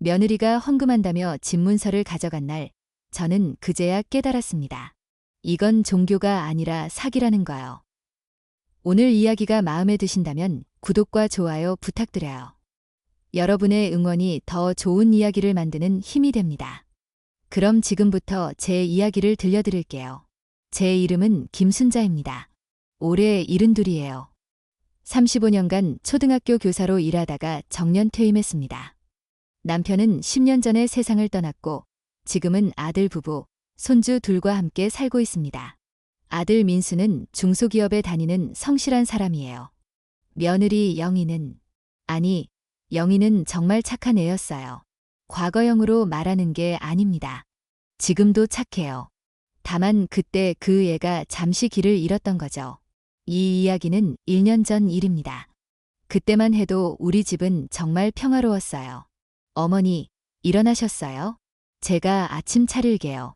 며느리가 헌금한다며 집문서를 가져간 날, 저는 그제야 깨달았습니다. 이건 종교가 아니라 사기라는 거요. 오늘 이야기가 마음에 드신다면 구독과 좋아요 부탁드려요. 여러분의 응원이 더 좋은 이야기를 만드는 힘이 됩니다. 그럼 지금부터 제 이야기를 들려드릴게요. 제 이름은 김순자입니다. 올해 72이에요. 35년간 초등학교 교사로 일하다가 정년 퇴임했습니다. 남편은 10년 전에 세상을 떠났고 지금은 아들 부부, 손주 둘과 함께 살고 있습니다. 아들 민수는 중소기업에 다니는 성실한 사람이에요. 며느리 영희는 정말 착한 애였어요. 과거형으로 말하는 게 아닙니다. 지금도 착해요. 다만 그때 그 애가 잠시 길을 잃었던 거죠. 이 이야기는 1년 전 일입니다. 그때만 해도 우리 집은 정말 평화로웠어요. 어머니, 일어나셨어요? 제가 아침 차릴게요.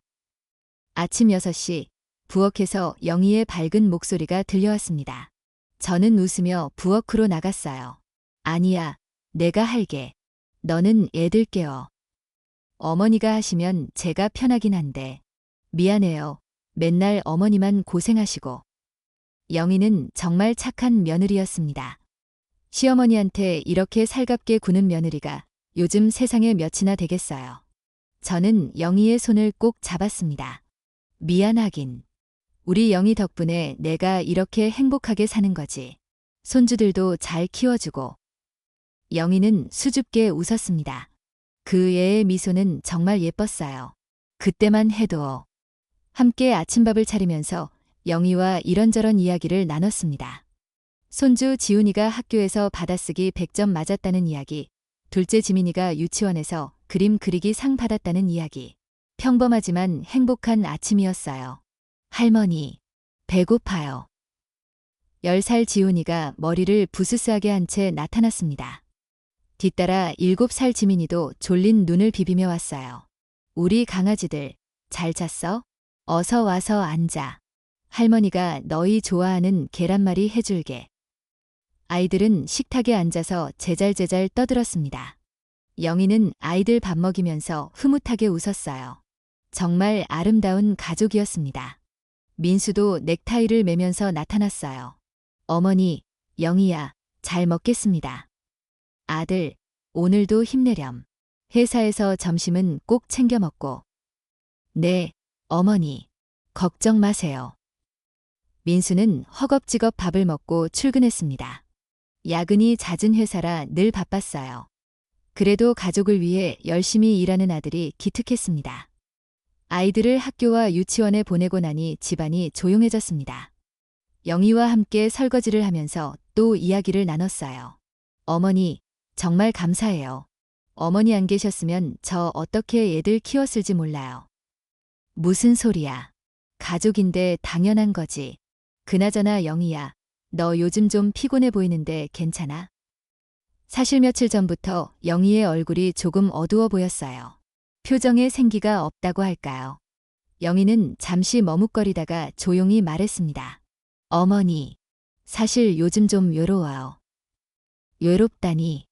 아침 6시, 부엌에서 영희의 밝은 목소리가 들려왔습니다. 저는 웃으며 부엌으로 나갔어요. 아니야, 내가 할게. 너는 애들 깨워. 어머니가 하시면 제가 편하긴 한데. 미안해요. 맨날 어머니만 고생하시고. 영희는 정말 착한 며느리였습니다. 시어머니한테 이렇게 살갑게 구는 며느리가 요즘 세상에 몇이나 되겠어요. 저는 영희의 손을 꼭 잡았습니다. 미안하긴. 우리 영희 덕분에 내가 이렇게 행복하게 사는 거지. 손주들도 잘 키워주고. 영희는 수줍게 웃었습니다. 그 애의 미소는 정말 예뻤어요. 그때만 해도. 함께 아침밥을 차리면서 영희와 이런저런 이야기를 나눴습니다. 손주 지훈이가 학교에서 받아쓰기 100점 맞았다는 이야기, 둘째 지민이가 유치원에서 그림 그리기 상 받았다는 이야기. 평범하지만 행복한 아침이었어요. 할머니, 배고파요. 10살 지훈이가 머리를 부스스하게 한 채 나타났습니다. 뒤따라 7살 지민이도 졸린 눈을 비비며 왔어요. 우리 강아지들, 잘 잤어? 어서 와서 앉아. 할머니가 너희 좋아하는 계란말이 해줄게. 아이들은 식탁에 앉아서 제잘제잘 떠들었습니다. 영희는 아이들 밥 먹이면서 흐뭇하게 웃었어요. 정말 아름다운 가족이었습니다. 민수도 넥타이를 매면서 나타났어요. 어머니, 영희야, 잘 먹겠습니다. 아들, 오늘도 힘내렴. 회사에서 점심은 꼭 챙겨 먹고. 네, 어머니, 걱정 마세요. 민수는 허겁지겁 밥을 먹고 출근했습니다. 야근이 잦은 회사라 늘 바빴어요. 그래도 가족을 위해 열심히 일하는 아들이 기특했습니다. 아이들을 학교와 유치원에 보내고 나니 집안이 조용해졌습니다. 영희와 함께 설거지를 하면서 또 이야기를 나눴어요. 어머니, 정말 감사해요. 어머니 안 계셨으면 저 어떻게 애들 키웠을지 몰라요. 무슨 소리야. 가족인데 당연한 거지. 그나저나 영희야, 너 요즘 좀 피곤해 보이는데 괜찮아? 사실 며칠 전부터 영희의 얼굴이 조금 어두워 보였어요. 표정에 생기가 없다고 할까요? 영희는 잠시 머뭇거리다가 조용히 말했습니다. 어머니, 사실 요즘 좀 외로워요. 외롭다니.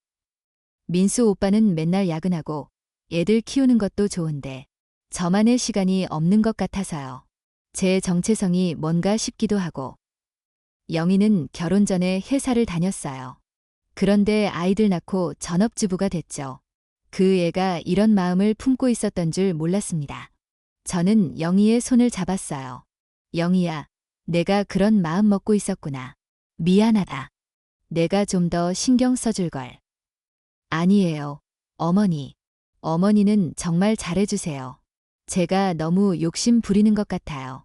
민수 오빠는 맨날 야근하고 애들 키우는 것도 좋은데 저만의 시간이 없는 것 같아서요. 제 정체성이 뭔가 싶기도 하고. 영희는 결혼 전에 회사를 다녔어요. 그런데 아이들 낳고 전업주부가 됐죠. 그 애가 이런 마음을 품고 있었던 줄 몰랐습니다. 저는 영희의 손을 잡았어요. 영희야, 내가 그런 마음 먹고 있었구나. 미안하다. 내가 좀 더 신경 써줄 걸. 아니에요, 어머니. 어머니는 정말 잘해주세요. 제가 너무 욕심 부리는 것 같아요.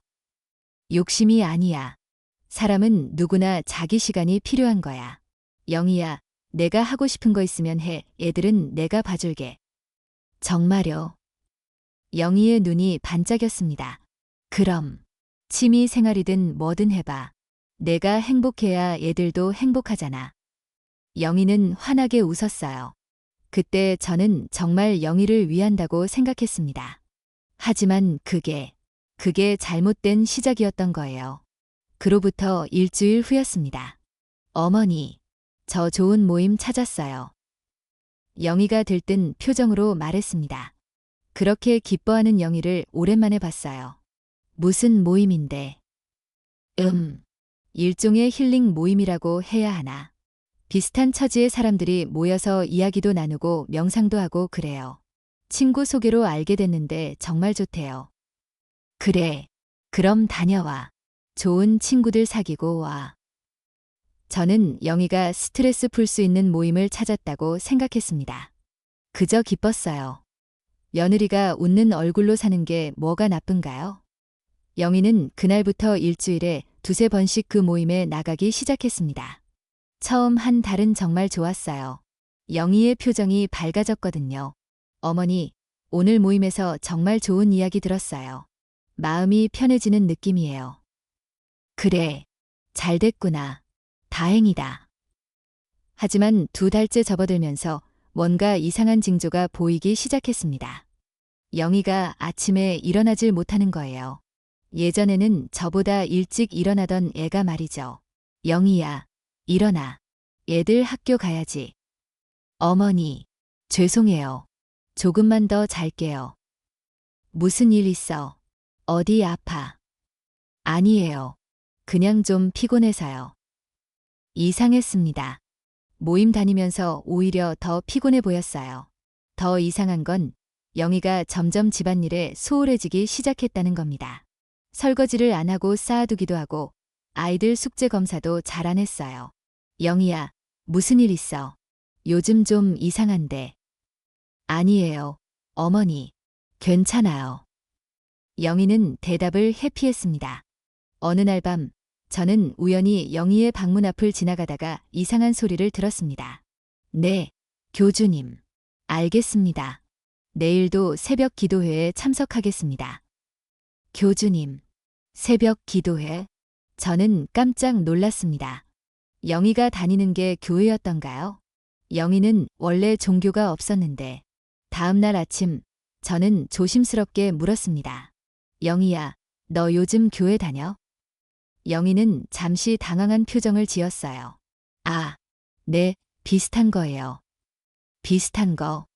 욕심이 아니야. 사람은 누구나 자기 시간이 필요한 거야. 영희야, 내가 하고 싶은 거 있으면 해. 애들은 내가 봐줄게. 정말요? 영희의 눈이 반짝였습니다. 그럼 취미 생활이든 뭐든 해봐. 내가 행복해야 애들도 행복하잖아. 영희는 환하게 웃었어요. 그때 저는 정말 영희를 위한다고 생각했습니다. 하지만 그게 잘못된 시작이었던 거예요. 그로부터 일주일 후였습니다. 어머니, 저 좋은 모임 찾았어요. 영희가 들뜬 표정으로 말했습니다. 그렇게 기뻐하는 영희를 오랜만에 봤어요. 무슨 모임인데? 일종의 힐링 모임이라고 해야 하나. 비슷한 처지의 사람들이 모여서 이야기도 나누고 명상도 하고 그래요. 친구 소개로 알게 됐는데 정말 좋대요. 그래. 그럼 다녀와. 좋은 친구들 사귀고 와. 저는 영희가 스트레스 풀 수 있는 모임을 찾았다고 생각했습니다. 그저 기뻤어요. 며느리가 웃는 얼굴로 사는 게 뭐가 나쁜가요? 영희는 그날부터 일주일에 두세 번씩 그 모임에 나가기 시작했습니다. 처음 한 달은 정말 좋았어요. 영희의 표정이 밝아졌거든요. 어머니, 오늘 모임에서 정말 좋은 이야기 들었어요. 마음이 편해지는 느낌이에요. 그래, 잘 됐구나. 다행이다. 하지만 2달째 접어들면서 뭔가 이상한 징조가 보이기 시작했습니다. 영희가 아침에 일어나질 못하는 거예요. 예전에는 저보다 일찍 일어나던 애가 말이죠. 영희야, 일어나. 애들 학교 가야지. 어머니, 죄송해요. 조금만 더 잘게요. 무슨 일 있어? 어디 아파? 아니에요. 그냥 좀 피곤해서요. 이상했습니다. 모임 다니면서 오히려 더 피곤해 보였어요. 더 이상한 건 영희가 점점 집안일에 소홀해지기 시작했다는 겁니다. 설거지를 안 하고 쌓아두기도 하고 아이들 숙제 검사도 잘 안 했어요. 영희야, 무슨 일 있어? 요즘 좀 이상한데. 아니에요. 어머니, 괜찮아요. 영희는 대답을 회피했습니다. 어느 날 밤 저는 우연히 영희의 방문 앞을 지나가다가 이상한 소리를 들었습니다. 네, 교주님. 알겠습니다. 내일도 새벽 기도회에 참석하겠습니다. 교주님, 새벽 기도회? 저는 깜짝 놀랐습니다. 영희가 다니는 게 교회였던가요? 영희는 원래 종교가 없었는데 다음 날 아침 저는 조심스럽게 물었습니다. 영희야, 너 요즘 교회 다녀? 영희는 잠시 당황한 표정을 지었어요. 아, 네, 비슷한 거예요. 비슷한 거.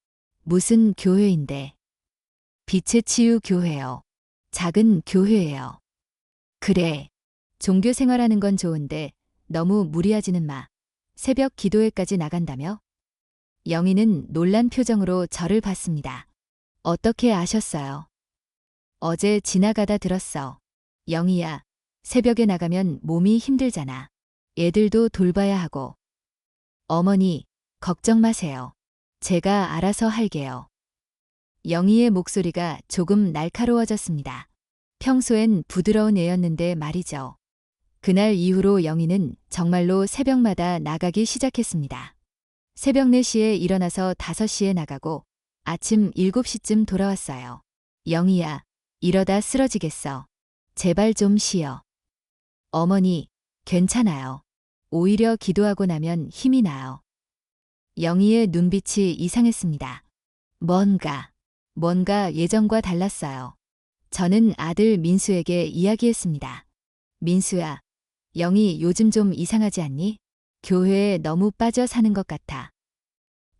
무슨 교회인데? 빛의 치유 교회요. 작은 교회예요. 그래. 종교 생활하는 건 좋은데 너무 무리하지는 마. 새벽 기도회까지 나간다며? 영희는 놀란 표정으로 저를 봤습니다. 어떻게 아셨어요? 어제 지나가다 들었어. 영희야, 새벽에 나가면 몸이 힘들잖아. 애들도 돌봐야 하고. 어머니, 걱정 마세요. 제가 알아서 할게요. 영희의 목소리가 조금 날카로워졌습니다. 평소엔 부드러운 애였는데 말이죠. 그날 이후로 영희는 정말로 새벽마다 나가기 시작했습니다. 새벽 4시에 일어나서 5시에 나가고 아침 7시쯤 돌아왔어요. 영희야, 이러다 쓰러지겠어. 제발 좀 쉬어. 어머니, 괜찮아요. 오히려 기도하고 나면 힘이 나요. 영희의 눈빛이 이상했습니다. 뭔가 예전과 달랐어요. 저는 아들 민수에게 이야기했습니다. 민수야, 영희 요즘 좀 이상하지 않니? 교회에 너무 빠져 사는 것 같아.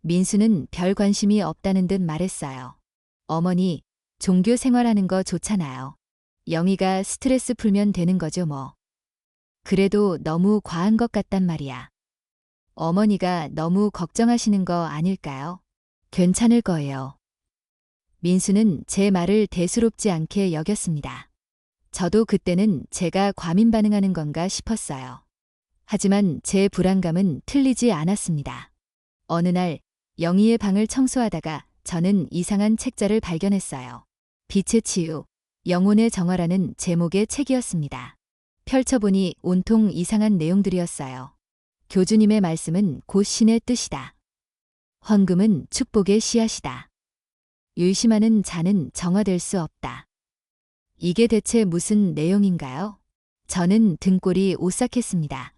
민수는 별 관심이 없다는 듯 말했어요. 어머니, 종교 생활하는 거 좋잖아요. 영희가 스트레스 풀면 되는 거죠 뭐. 그래도 너무 과한 것 같단 말이야. 어머니가 너무 걱정하시는 거 아닐까요? 괜찮을 거예요. 민수는 제 말을 대수롭지 않게 여겼습니다. 저도 그때는 제가 과민 반응하는 건가 싶었어요. 하지만 제 불안감은 틀리지 않았습니다. 어느 날 영희의 방을 청소하다가 저는 이상한 책자를 발견했어요. 빛의 치유, 영혼의 정화라는 제목의 책이었습니다. 펼쳐보니 온통 이상한 내용들이었어요. 교주님의 말씀은 곧 신의 뜻이다. 헌금은 축복의 씨앗이다. 유심하는 자는 정화될 수 없다. 이게 대체 무슨 내용인가요? 저는 등골이 오싹했습니다.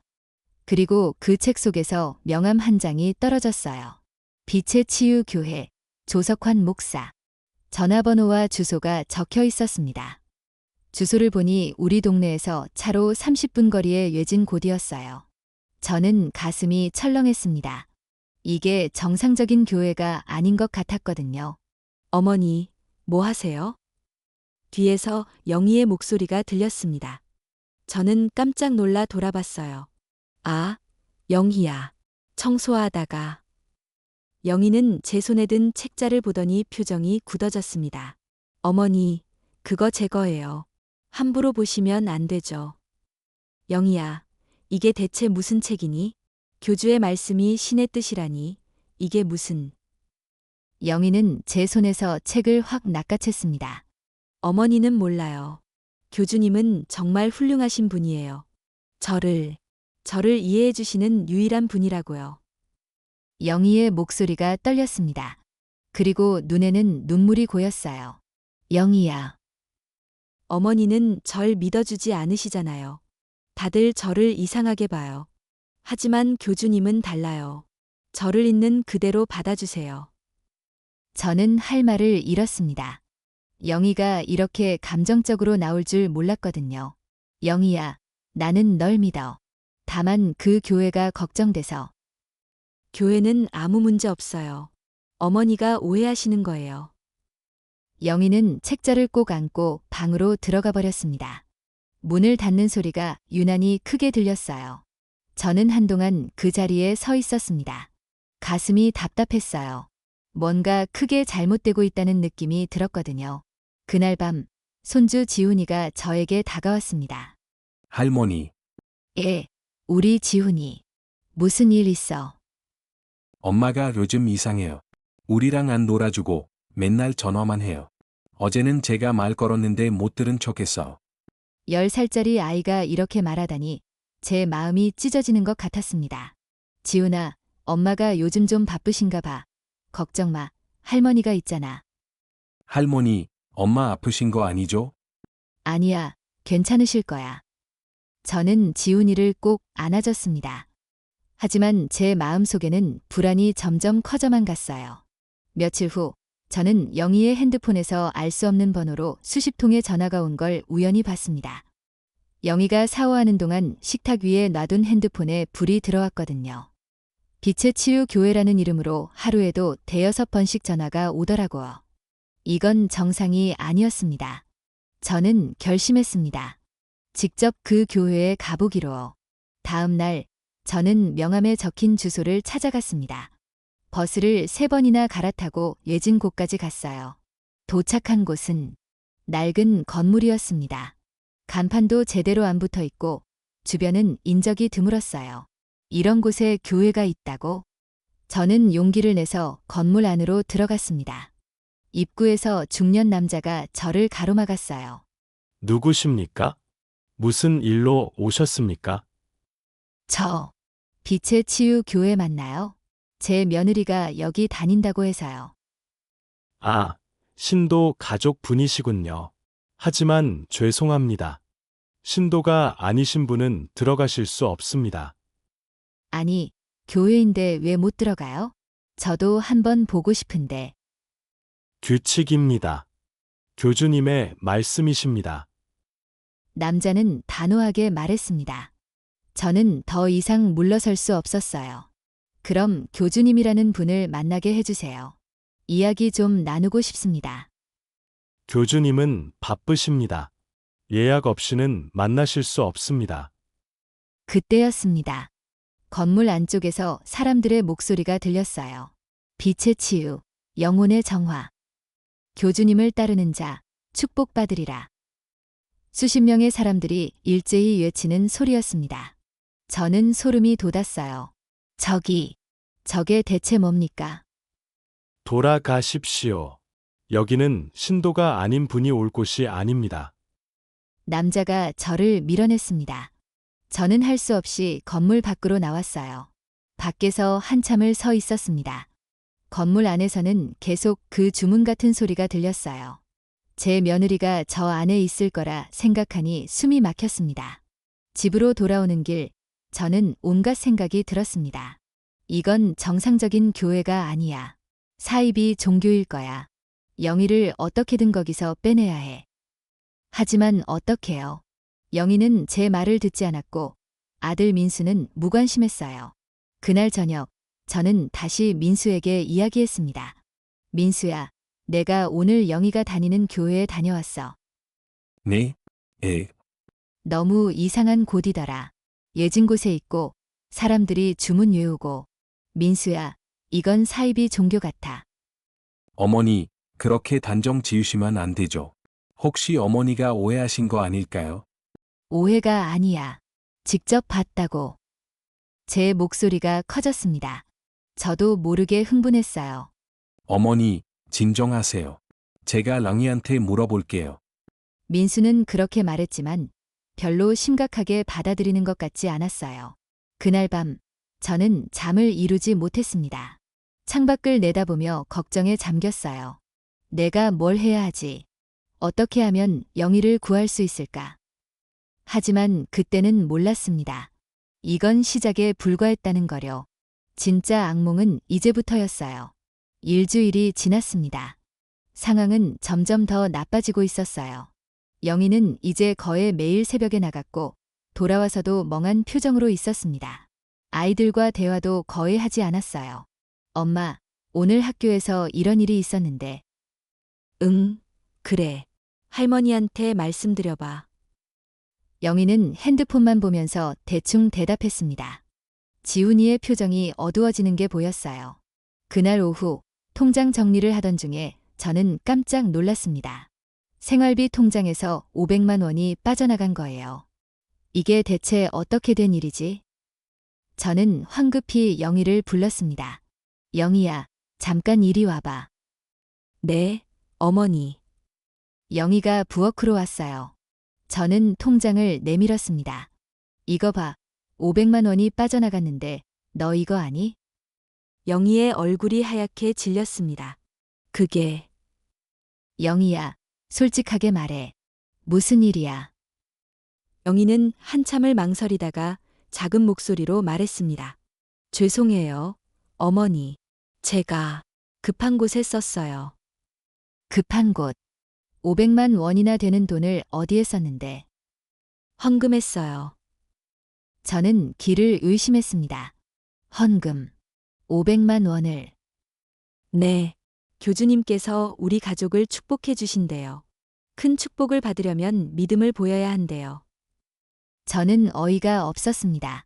그리고 그 책 속에서 명함 한 장이 떨어졌어요. 빛의 치유 교회, 조석환 목사. 전화번호와 주소가 적혀 있었습니다. 주소를 보니 우리 동네에서 차로 30분 거리의 외진 곳이었어요. 저는 가슴이 철렁했습니다. 이게 정상적인 교회가 아닌 것 같았거든요. 어머니, 뭐 하세요? 뒤에서 영희의 목소리가 들렸습니다. 저는 깜짝 놀라 돌아봤어요. 아, 영희야. 청소하다가. 영희는 제 손에 든 책자를 보더니 표정이 굳어졌습니다. 어머니, 그거 제 거예요. 함부로 보시면 안 되죠. 영희야, 이게 대체 무슨 책이니? 교주의 말씀이 신의 뜻이라니. 이게 무슨. 영희는 제 손에서 책을 확 낚아챘습니다. 어머니는 몰라요. 교주님은 정말 훌륭하신 분이에요. 저를 이해해 주시는 유일한 분이라고요. 영희의 목소리가 떨렸습니다. 그리고 눈에는 눈물이 고였어요. 영희야. 어머니는 절 믿어주지 않으시잖아요. 다들 저를 이상하게 봐요. 하지만 교주님은 달라요. 저를 있는 그대로 받아주세요. 저는 할 말을 잃었습니다. 영희가 이렇게 감정적으로 나올 줄 몰랐거든요. 영희야, 나는 널 믿어. 다만 그 교회가 걱정돼서. 교회는 아무 문제 없어요. 어머니가 오해하시는 거예요. 영희는 책자를 꼭 안고 방으로 들어가 버렸습니다. 문을 닫는 소리가 유난히 크게 들렸어요. 저는 한동안 그 자리에 서 있었습니다. 가슴이 답답했어요. 뭔가 크게 잘못되고 있다는 느낌이 들었거든요. 그날 밤 손주 지훈이가 저에게 다가왔습니다. 할머니, 예, 우리 지훈이. 무슨 일 있어? 엄마가 요즘 이상해요. 우리랑 안 놀아주고 맨날 전화만 해요. 어제는 제가 말 걸었는데 못 들은 척했어. 10살짜리 아이가 이렇게 말하다니 제 마음이 찢어지는 것 같았습니다. 지훈아, 엄마가 요즘 좀 바쁘신가 봐. 걱정 마. 할머니가 있잖아. 할머니, 엄마 아프신 거 아니죠? 아니야, 괜찮으실 거야. 저는 지훈이를 꼭 안아줬습니다. 하지만 제 마음속에는 불안이 점점 커져만 갔어요. 며칠 후 저는 영희의 핸드폰에서 알 수 없는 번호로 수십 통의 전화가 온 걸 우연히 봤습니다. 영희가 샤워하는 동안 식탁 위에 놔둔 핸드폰에 불이 들어왔거든요. 빛의 치유 교회라는 이름으로 하루에도 대여섯 번씩 전화가 오더라고요. 이건 정상이 아니었습니다. 저는 결심했습니다. 직접 그 교회에 가보기로. 다음 날 저는 명함에 적힌 주소를 찾아갔습니다. 버스를 3번이나 갈아타고 예진 곳까지 갔어요. 도착한 곳은 낡은 건물이었습니다. 간판도 제대로 안 붙어 있고 주변은 인적이 드물었어요. 이런 곳에 교회가 있다고? 저는 용기를 내서 건물 안으로 들어갔습니다. 입구에서 중년 남자가 저를 가로막았어요. 누구십니까? 무슨 일로 오셨습니까? 저, 빛의 치유 교회 맞나요? 제 며느리가 여기 다닌다고 해서요. 아, 신도 가족 분이시군요. 하지만 죄송합니다. 신도가 아니신 분은 들어가실 수 없습니다. 아니, 교회인데 왜 못 들어가요? 저도 한번 보고 싶은데. 규칙입니다. 교주님의 말씀이십니다. 남자는 단호하게 말했습니다. 저는 더 이상 물러설 수 없었어요. 그럼 교주님이라는 분을 만나게 해주세요. 이야기 좀 나누고 싶습니다. 교주님은 바쁘십니다. 예약 없이는 만나실 수 없습니다. 그때였습니다. 건물 안쪽에서 사람들의 목소리가 들렸어요. 빛의 치유, 영혼의 정화. 교주님을 따르는 자, 축복받으리라. 수십 명의 사람들이 일제히 외치는 소리였습니다. 저는 소름이 돋았어요. 저게 대체 뭡니까? 돌아가십시오. 여기는 신도가 아닌 분이 올 곳이 아닙니다. 남자가 저를 밀어냈습니다. 저는 할 수 없이 건물 밖으로 나왔어요. 밖에서 한참을 서 있었습니다. 건물 안에서는 계속 그 주문 같은 소리가 들렸어요. 제 며느리가 저 안에 있을 거라 생각하니 숨이 막혔습니다. 집으로 돌아오는 길, 저는 온갖 생각이 들었습니다. 이건 정상적인 교회가 아니야. 사입이 종교일 거야. 영희를 어떻게든 거기서 빼내야 해. 하지만 어떡해요. 영희는 제 말을 듣지 않았고 아들 민수는 무관심했어요. 그날 저녁 저는 다시 민수에게 이야기했습니다. 민수야, 내가 오늘 영희가 다니는 교회에 다녀왔어. 네? 에, 너무 이상한 곳이더라. 예진 곳에 있고 사람들이 주문 외우고. 민수야, 이건 사이비 종교 같아. 어머니, 그렇게 단정 지으시면 안 되죠. 혹시 어머니가 오해하신 거 아닐까요? 오해가 아니야. 직접 봤다고. 제 목소리가 커졌습니다. 저도 모르게 흥분했어요. 어머니, 진정하세요. 제가 랑이한테 물어볼게요. 민수는 그렇게 말했지만 별로 심각하게 받아들이는 것 같지 않았어요. 그날 밤, 저는 잠을 이루지 못했습니다. 창밖을 내다보며 걱정에 잠겼어요. 내가 뭘 해야 하지? 어떻게 하면 영희를 구할 수 있을까? 하지만 그때는 몰랐습니다. 이건 시작에 불과했다는 거려. 진짜 악몽은 이제부터였어요. 일주일이 지났습니다. 상황은 점점 더 나빠지고 있었어요. 영희는 이제 거의 매일 새벽에 나갔고 돌아와서도 멍한 표정으로 있었습니다. 아이들과 대화도 거의 하지 않았어요. 엄마, 오늘 학교에서 이런 일이 있었는데. 응, 그래. 할머니한테 말씀드려봐. 영희는 핸드폰만 보면서 대충 대답했습니다. 지훈이의 표정이 어두워지는 게 보였어요. 그날 오후 통장 정리를 하던 중에 저는 깜짝 놀랐습니다. 생활비 통장에서 500만 원이 빠져나간 거예요. 이게 대체 어떻게 된 일이지? 저는 황급히 영희를 불렀습니다. 영희야, 잠깐 이리 와봐. 네, 어머니. 영희가 부엌으로 왔어요. 저는 통장을 내밀었습니다. 이거 봐, 500만 원이 빠져나갔는데 너 이거 아니? 영희의 얼굴이 하얗게 질렸습니다. 그게 영희야, 솔직하게 말해. 무슨 일이야? 영희는 한참을 망설이다가 작은 목소리로 말했습니다. 죄송해요, 어머니. 제가 급한 곳에 썼어요. 급한 곳. 500만 원이나 되는 돈을 어디에 썼는데? 헌금했어요. 저는 길을 의심했습니다. 헌금. 500만 원을. 네, 교주님께서 우리 가족을 축복해 주신대요. 큰 축복을 받으려면 믿음을 보여야 한대요. 저는 어이가 없었습니다.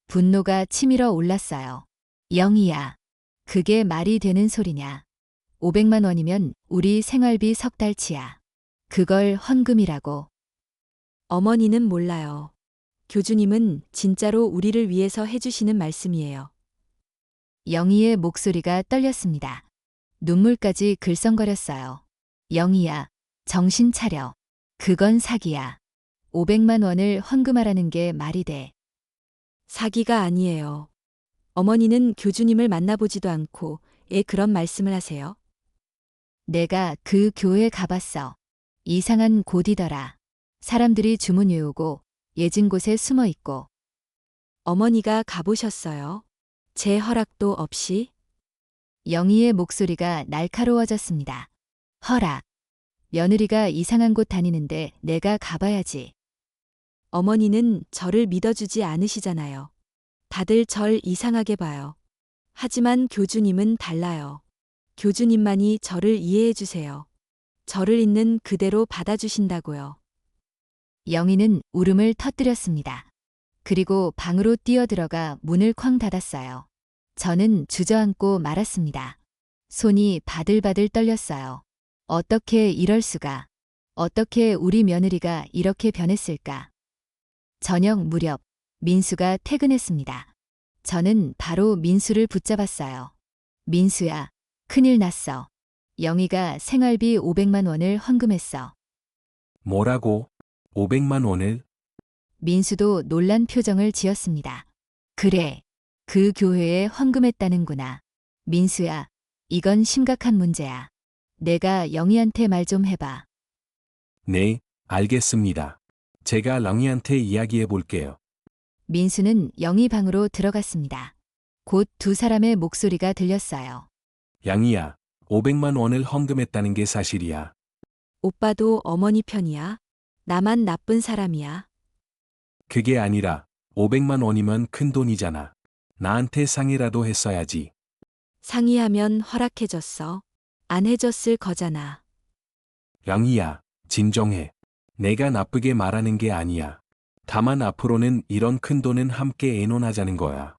분노가 치밀어 올랐어요. 영희야, 그게 말이 되는 소리냐? 500만 원이면 우리 생활비 석 달치야. 그걸 헌금이라고. 어머니는 몰라요. 교주님은 진짜로 우리를 위해서 해주시는 말씀이에요. 영희의 목소리가 떨렸습니다. 눈물까지 글썽거렸어요. 영희야, 정신 차려. 그건 사기야. 500만 원을 헌금하라는 게 말이 돼. 사기가 아니에요. 어머니는 교주님을 만나보지도 않고 왜 그런 말씀을 하세요? 내가 그 교회 가봤어. 이상한 곳이더라. 사람들이 주문 외우고 예진 곳에 숨어 있고. 어머니가 가보셨어요? 제 허락도 없이? 영희의 목소리가 날카로워졌습니다. 허락. 며느리가 이상한 곳 다니는데 내가 가봐야지. 어머니는 저를 믿어주지 않으시잖아요. 다들 절 이상하게 봐요. 하지만 교주님은 달라요. 교주님만이 저를 이해해 주세요. 저를 있는 그대로 받아주신다고요. 영희는 울음을 터뜨렸습니다. 그리고 방으로 뛰어들어가 문을 쾅 닫았어요. 저는 주저앉고 말았습니다. 손이 바들바들 떨렸어요. 어떻게 이럴 수가. 어떻게 우리 며느리가 이렇게 변했을까. 저녁 무렵 민수가 퇴근했습니다. 저는 바로 민수를 붙잡았어요. 민수야, 큰일 났어. 영희가 생활비 500만 원을 헌금했어. 뭐라고? 500만 원을? 민수도 놀란 표정을 지었습니다. 그래, 그 교회에 헌금했다는구나. 민수야, 이건 심각한 문제야. 내가 영희한테 말 좀 해봐. 네, 알겠습니다. 제가 랑이한테 이야기해 볼게요. 민수는 영희 방으로 들어갔습니다. 곧 두 사람의 목소리가 들렸어요. 양이야, 500만 원을 헌금했다는 게 사실이야. 오빠도 어머니 편이야? 나만 나쁜 사람이야? 그게 아니라 500만 원이면 큰 돈이잖아. 나한테 상의라도 했어야지. 상의하면 허락해줬어. 안 해줬을 거잖아. 영희야, 진정해. 내가 나쁘게 말하는 게 아니야. 다만 앞으로는 이런 큰 돈은 함께 의논하자는 거야.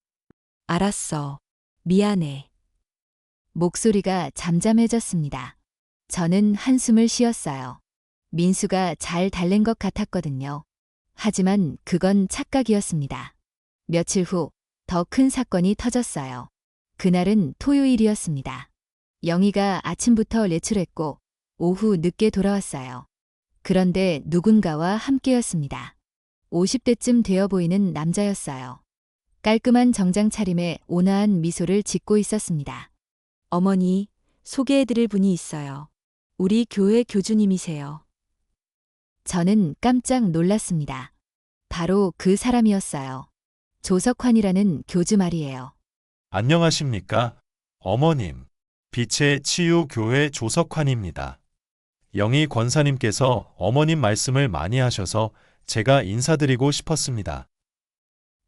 알았어. 미안해. 목소리가 잠잠해졌습니다. 저는 한숨을 쉬었어요. 민수가 잘 달랜 것 같았거든요. 하지만 그건 착각이었습니다. 며칠 후 더 큰 사건이 터졌어요. 그날은 토요일이었습니다. 영희가 아침부터 외출했고 오후 늦게 돌아왔어요. 그런데 누군가와 함께였습니다. 50대쯤 되어 보이는 남자였어요. 깔끔한 정장 차림에 온화한 미소를 짓고 있었습니다. 어머니, 소개해드릴 분이 있어요. 우리 교회 교주님이세요. 저는 깜짝 놀랐습니다. 바로 그 사람이었어요. 조석환이라는 교주 말이에요. 안녕하십니까? 어머님, 빛의 치유교회 조석환입니다. 영희 권사님께서 어머님 말씀을 많이 하셔서 제가 인사드리고 싶었습니다.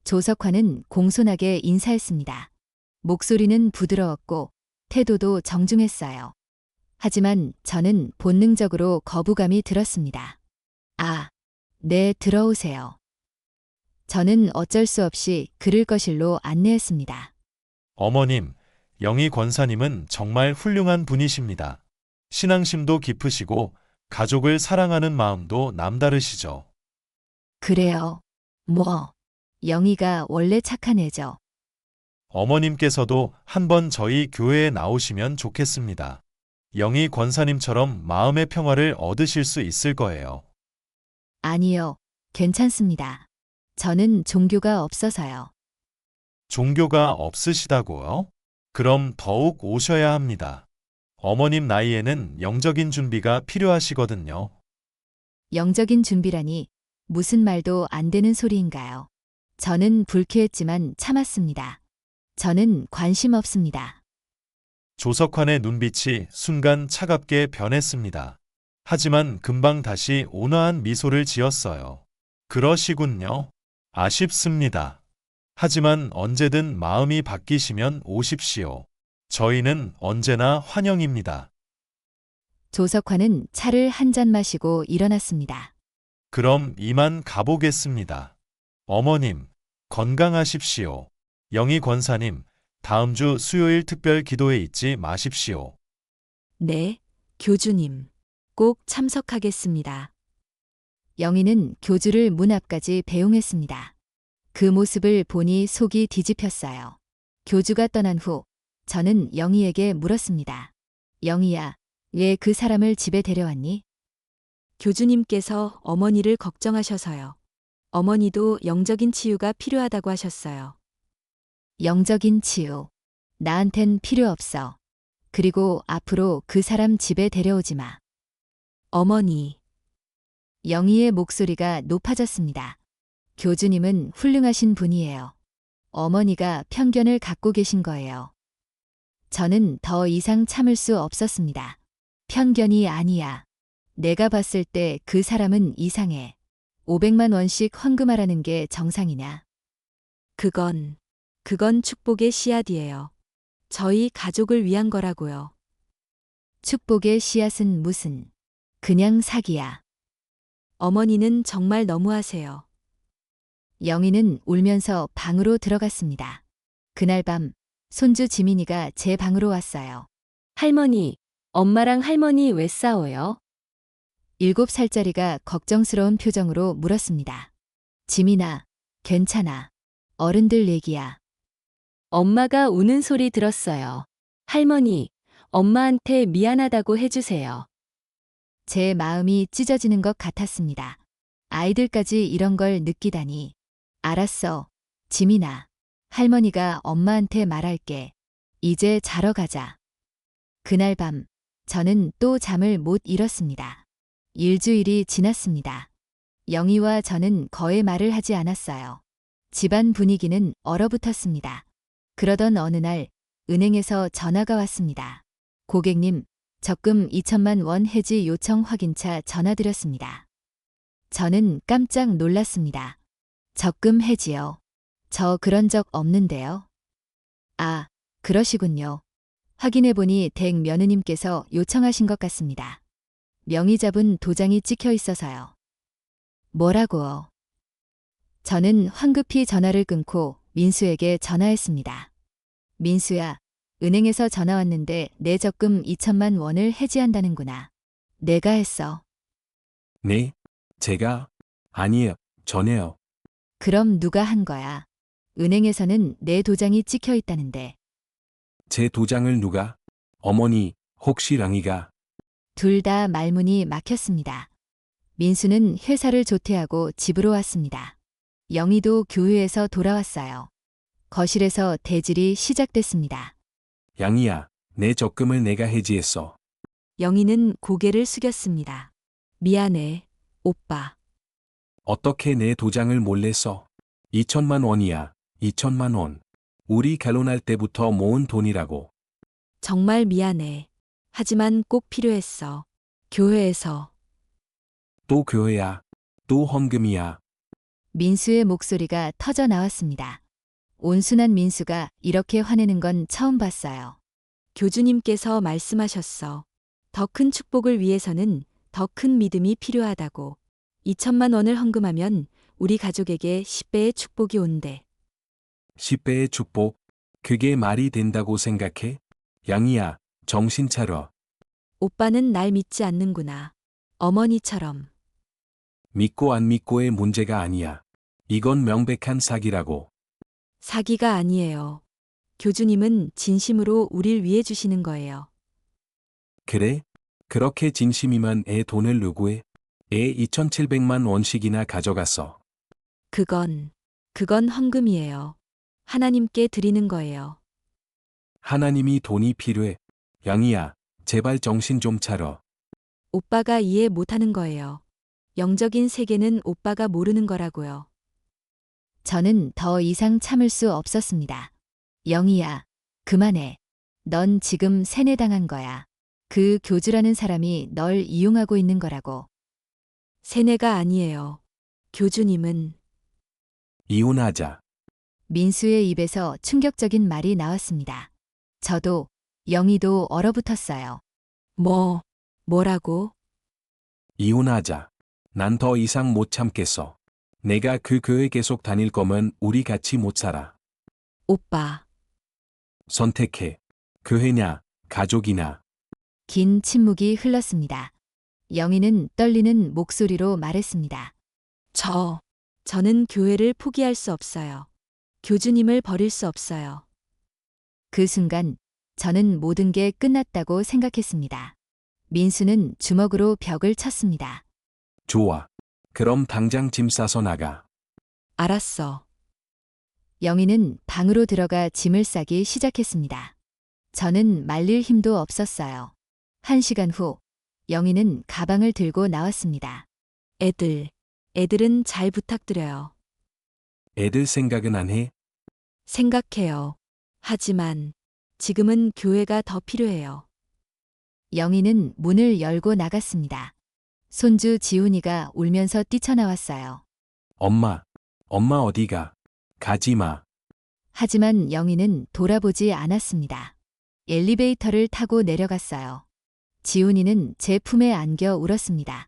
조석환은 공손하게 인사했습니다. 목소리는 부드러웠고 태도도 정중했어요. 하지만 저는 본능적으로 거부감이 들었습니다. 아, 네, 들어오세요. 저는 어쩔 수 없이 그를 거실로 안내했습니다. 어머님, 영희 권사님은 정말 훌륭한 분이십니다. 신앙심도 깊으시고 가족을 사랑하는 마음도 남다르시죠. 그래요. 뭐, 영희가 원래 착한 애죠. 어머님께서도 한번 저희 교회에 나오시면 좋겠습니다. 영희 권사님처럼 마음의 평화를 얻으실 수 있을 거예요. 아니요, 괜찮습니다. 저는 종교가 없어서요. 종교가 없으시다고요? 그럼 더욱 오셔야 합니다. 어머님 나이에는 영적인 준비가 필요하시거든요. 영적인 준비라니 무슨 말도 안 되는 소리인가요? 저는 불쾌했지만 참았습니다. 저는 관심 없습니다. 조석환의 눈빛이 순간 차갑게 변했습니다. 하지만 금방 다시 온화한 미소를 지었어요. 그러시군요. 아쉽습니다. 하지만 언제든 마음이 바뀌시면 오십시오. 저희는 언제나 환영입니다. 조석환은 차를 한 잔 마시고 일어났습니다. 그럼 이만 가보겠습니다. 어머님, 건강하십시오. 영희 권사님, 다음 주 수요일 특별 기도에 잊지 마십시오. 네, 교주님. 꼭 참석하겠습니다. 영희는 교주를 문 앞까지 배웅했습니다. 그 모습을 보니 속이 뒤집혔어요. 교주가 떠난 후 저는 영희에게 물었습니다. 영희야, 왜 그 사람을 집에 데려왔니? 교주님께서 어머니를 걱정하셔서요. 어머니도 영적인 치유가 필요하다고 하셨어요. 영적인 치유. 나한텐 필요 없어. 그리고 앞으로 그 사람 집에 데려오지 마. 어머니, 영희의 목소리가 높아졌습니다. 교주님은 훌륭하신 분이에요. 어머니가 편견을 갖고 계신 거예요. 저는 더 이상 참을 수 없었습니다. 편견이 아니야. 내가 봤을 때 그 사람은 이상해. 500만 원씩 헌금하라는 게 정상이냐? 그건 축복의 씨앗이에요. 저희 가족을 위한 거라고요. 축복의 씨앗은 무슨? 그냥 사기야. 어머니는 정말 너무하세요. 영희는 울면서 방으로 들어갔습니다. 그날 밤 손주 지민이가 제 방으로 왔어요. 할머니, 엄마랑 할머니 왜 싸워요? 7살짜리가 걱정스러운 표정으로 물었습니다. 지민아, 괜찮아. 어른들 얘기야. 엄마가 우는 소리 들었어요. 할머니, 엄마한테 미안하다고 해주세요. 제 마음이 찢어지는 것 같았습니다. 아이들까지 이런 걸 느끼다니. 알았어. 지민아. 할머니가 엄마한테 말할게. 이제 자러 가자. 그날 밤 저는 또 잠을 못 이뤘습니다. 일주일이 지났습니다. 영희와 저는 거의 말을 하지 않았어요. 집안 분위기는 얼어붙었습니다. 그러던 어느 날 은행에서 전화가 왔습니다. 고객님, 적금 2천만 원 해지 요청 확인차 전화드렸습니다. 저는 깜짝 놀랐습니다. 적금 해지요. 저 그런 적 없는데요. 아, 그러시군요. 확인해보니 댁 며느님께서 요청하신 것 같습니다. 명의 잡은 도장이 찍혀 있어서요. 뭐라고요? 저는 황급히 전화를 끊고 민수에게 전화했습니다. 민수야, 은행에서 전화 왔는데 내 적금 2천만 원을 해지한다는구나. 내가 했어. 네? 제가? 아니에요. 전에요. 그럼 누가 한 거야? 은행에서는 내 도장이 찍혀 있다는데. 제 도장을 누가? 어머니, 혹시 랑이가? 둘 다 말문이 막혔습니다. 민수는 회사를 조퇴하고 집으로 왔습니다. 영희도 교회에서 돌아왔어요. 거실에서 대질이 시작됐습니다. 양이야, 내 적금을 내가 해지했어. 영희는 고개를 숙였습니다. 미안해, 오빠. 어떻게 내 도장을 몰래 써? 2천만 원이야, 2천만 원. 우리 결혼할 때부터 모은 돈이라고. 정말 미안해. 하지만 꼭 필요했어. 교회에서. 또 교회야, 또 헌금이야. 민수의 목소리가 터져 나왔습니다. 온순한 민수가 이렇게 화내는 건 처음 봤어요. 교주님께서 말씀하셨어. 더 큰 축복을 위해서는 더 큰 믿음이 필요하다고. 2천만 원을 헌금하면 우리 가족에게 10배의 축복이 온대. 10배의 축복, 그게 말이 된다고 생각해? 양이야, 정신 차려. 오빠는 날 믿지 않는구나. 어머니처럼. 믿고 안 믿고의 문제가 아니야. 이건 명백한 사기라고. 사기가 아니에요. 교주님은 진심으로 우릴 위해 주시는 거예요. 그래? 그렇게 진심이면 애 돈을 누구해? 애 2,700만 원씩이나 가져갔어. 그건 헌금이에요. 하나님께 드리는 거예요. 하나님이 돈이 필요해. 양이야, 제발 정신 좀 차려. 오빠가 이해 못하는 거예요. 영적인 세계는 오빠가 모르는 거라고요. 저는 더 이상 참을 수 없었습니다. 영희야, 그만해. 넌 지금 세뇌당한 거야. 그 교주라는 사람이 널 이용하고 있는 거라고. 세뇌가 아니에요. 교주님은 이혼하자. 민수의 입에서 충격적인 말이 나왔습니다. 저도, 영희도 얼어붙었어요. 뭐라고? 이혼하자. 난 더 이상 못 참겠어. 내가 그 교회 계속 다닐 거면 우리 같이 못 살아. 오빠. 선택해. 교회냐, 가족이나. 긴 침묵이 흘렀습니다. 영희는 떨리는 목소리로 말했습니다. 저는 교회를 포기할 수 없어요. 교주님을 버릴 수 없어요. 그 순간 저는 모든 게 끝났다고 생각했습니다. 민수는 주먹으로 벽을 쳤습니다. 좋아. 그럼 당장 짐 싸서 나가. 알았어. 영희는 방으로 들어가 짐을 싸기 시작했습니다. 저는 말릴 힘도 없었어요. 1시간 후, 영희는 가방을 들고 나왔습니다. 애들은 잘 부탁드려요. 애들 생각은 안 해? 생각해요. 하지만 지금은 교회가 더 필요해요. 영희는 문을 열고 나갔습니다. 손주 지훈이가 울면서 뛰쳐나왔어요. 엄마 어디가? 가지 마. 하지만 영희는 돌아보지 않았습니다. 엘리베이터를 타고 내려갔어요. 지훈이는 제 품에 안겨 울었습니다.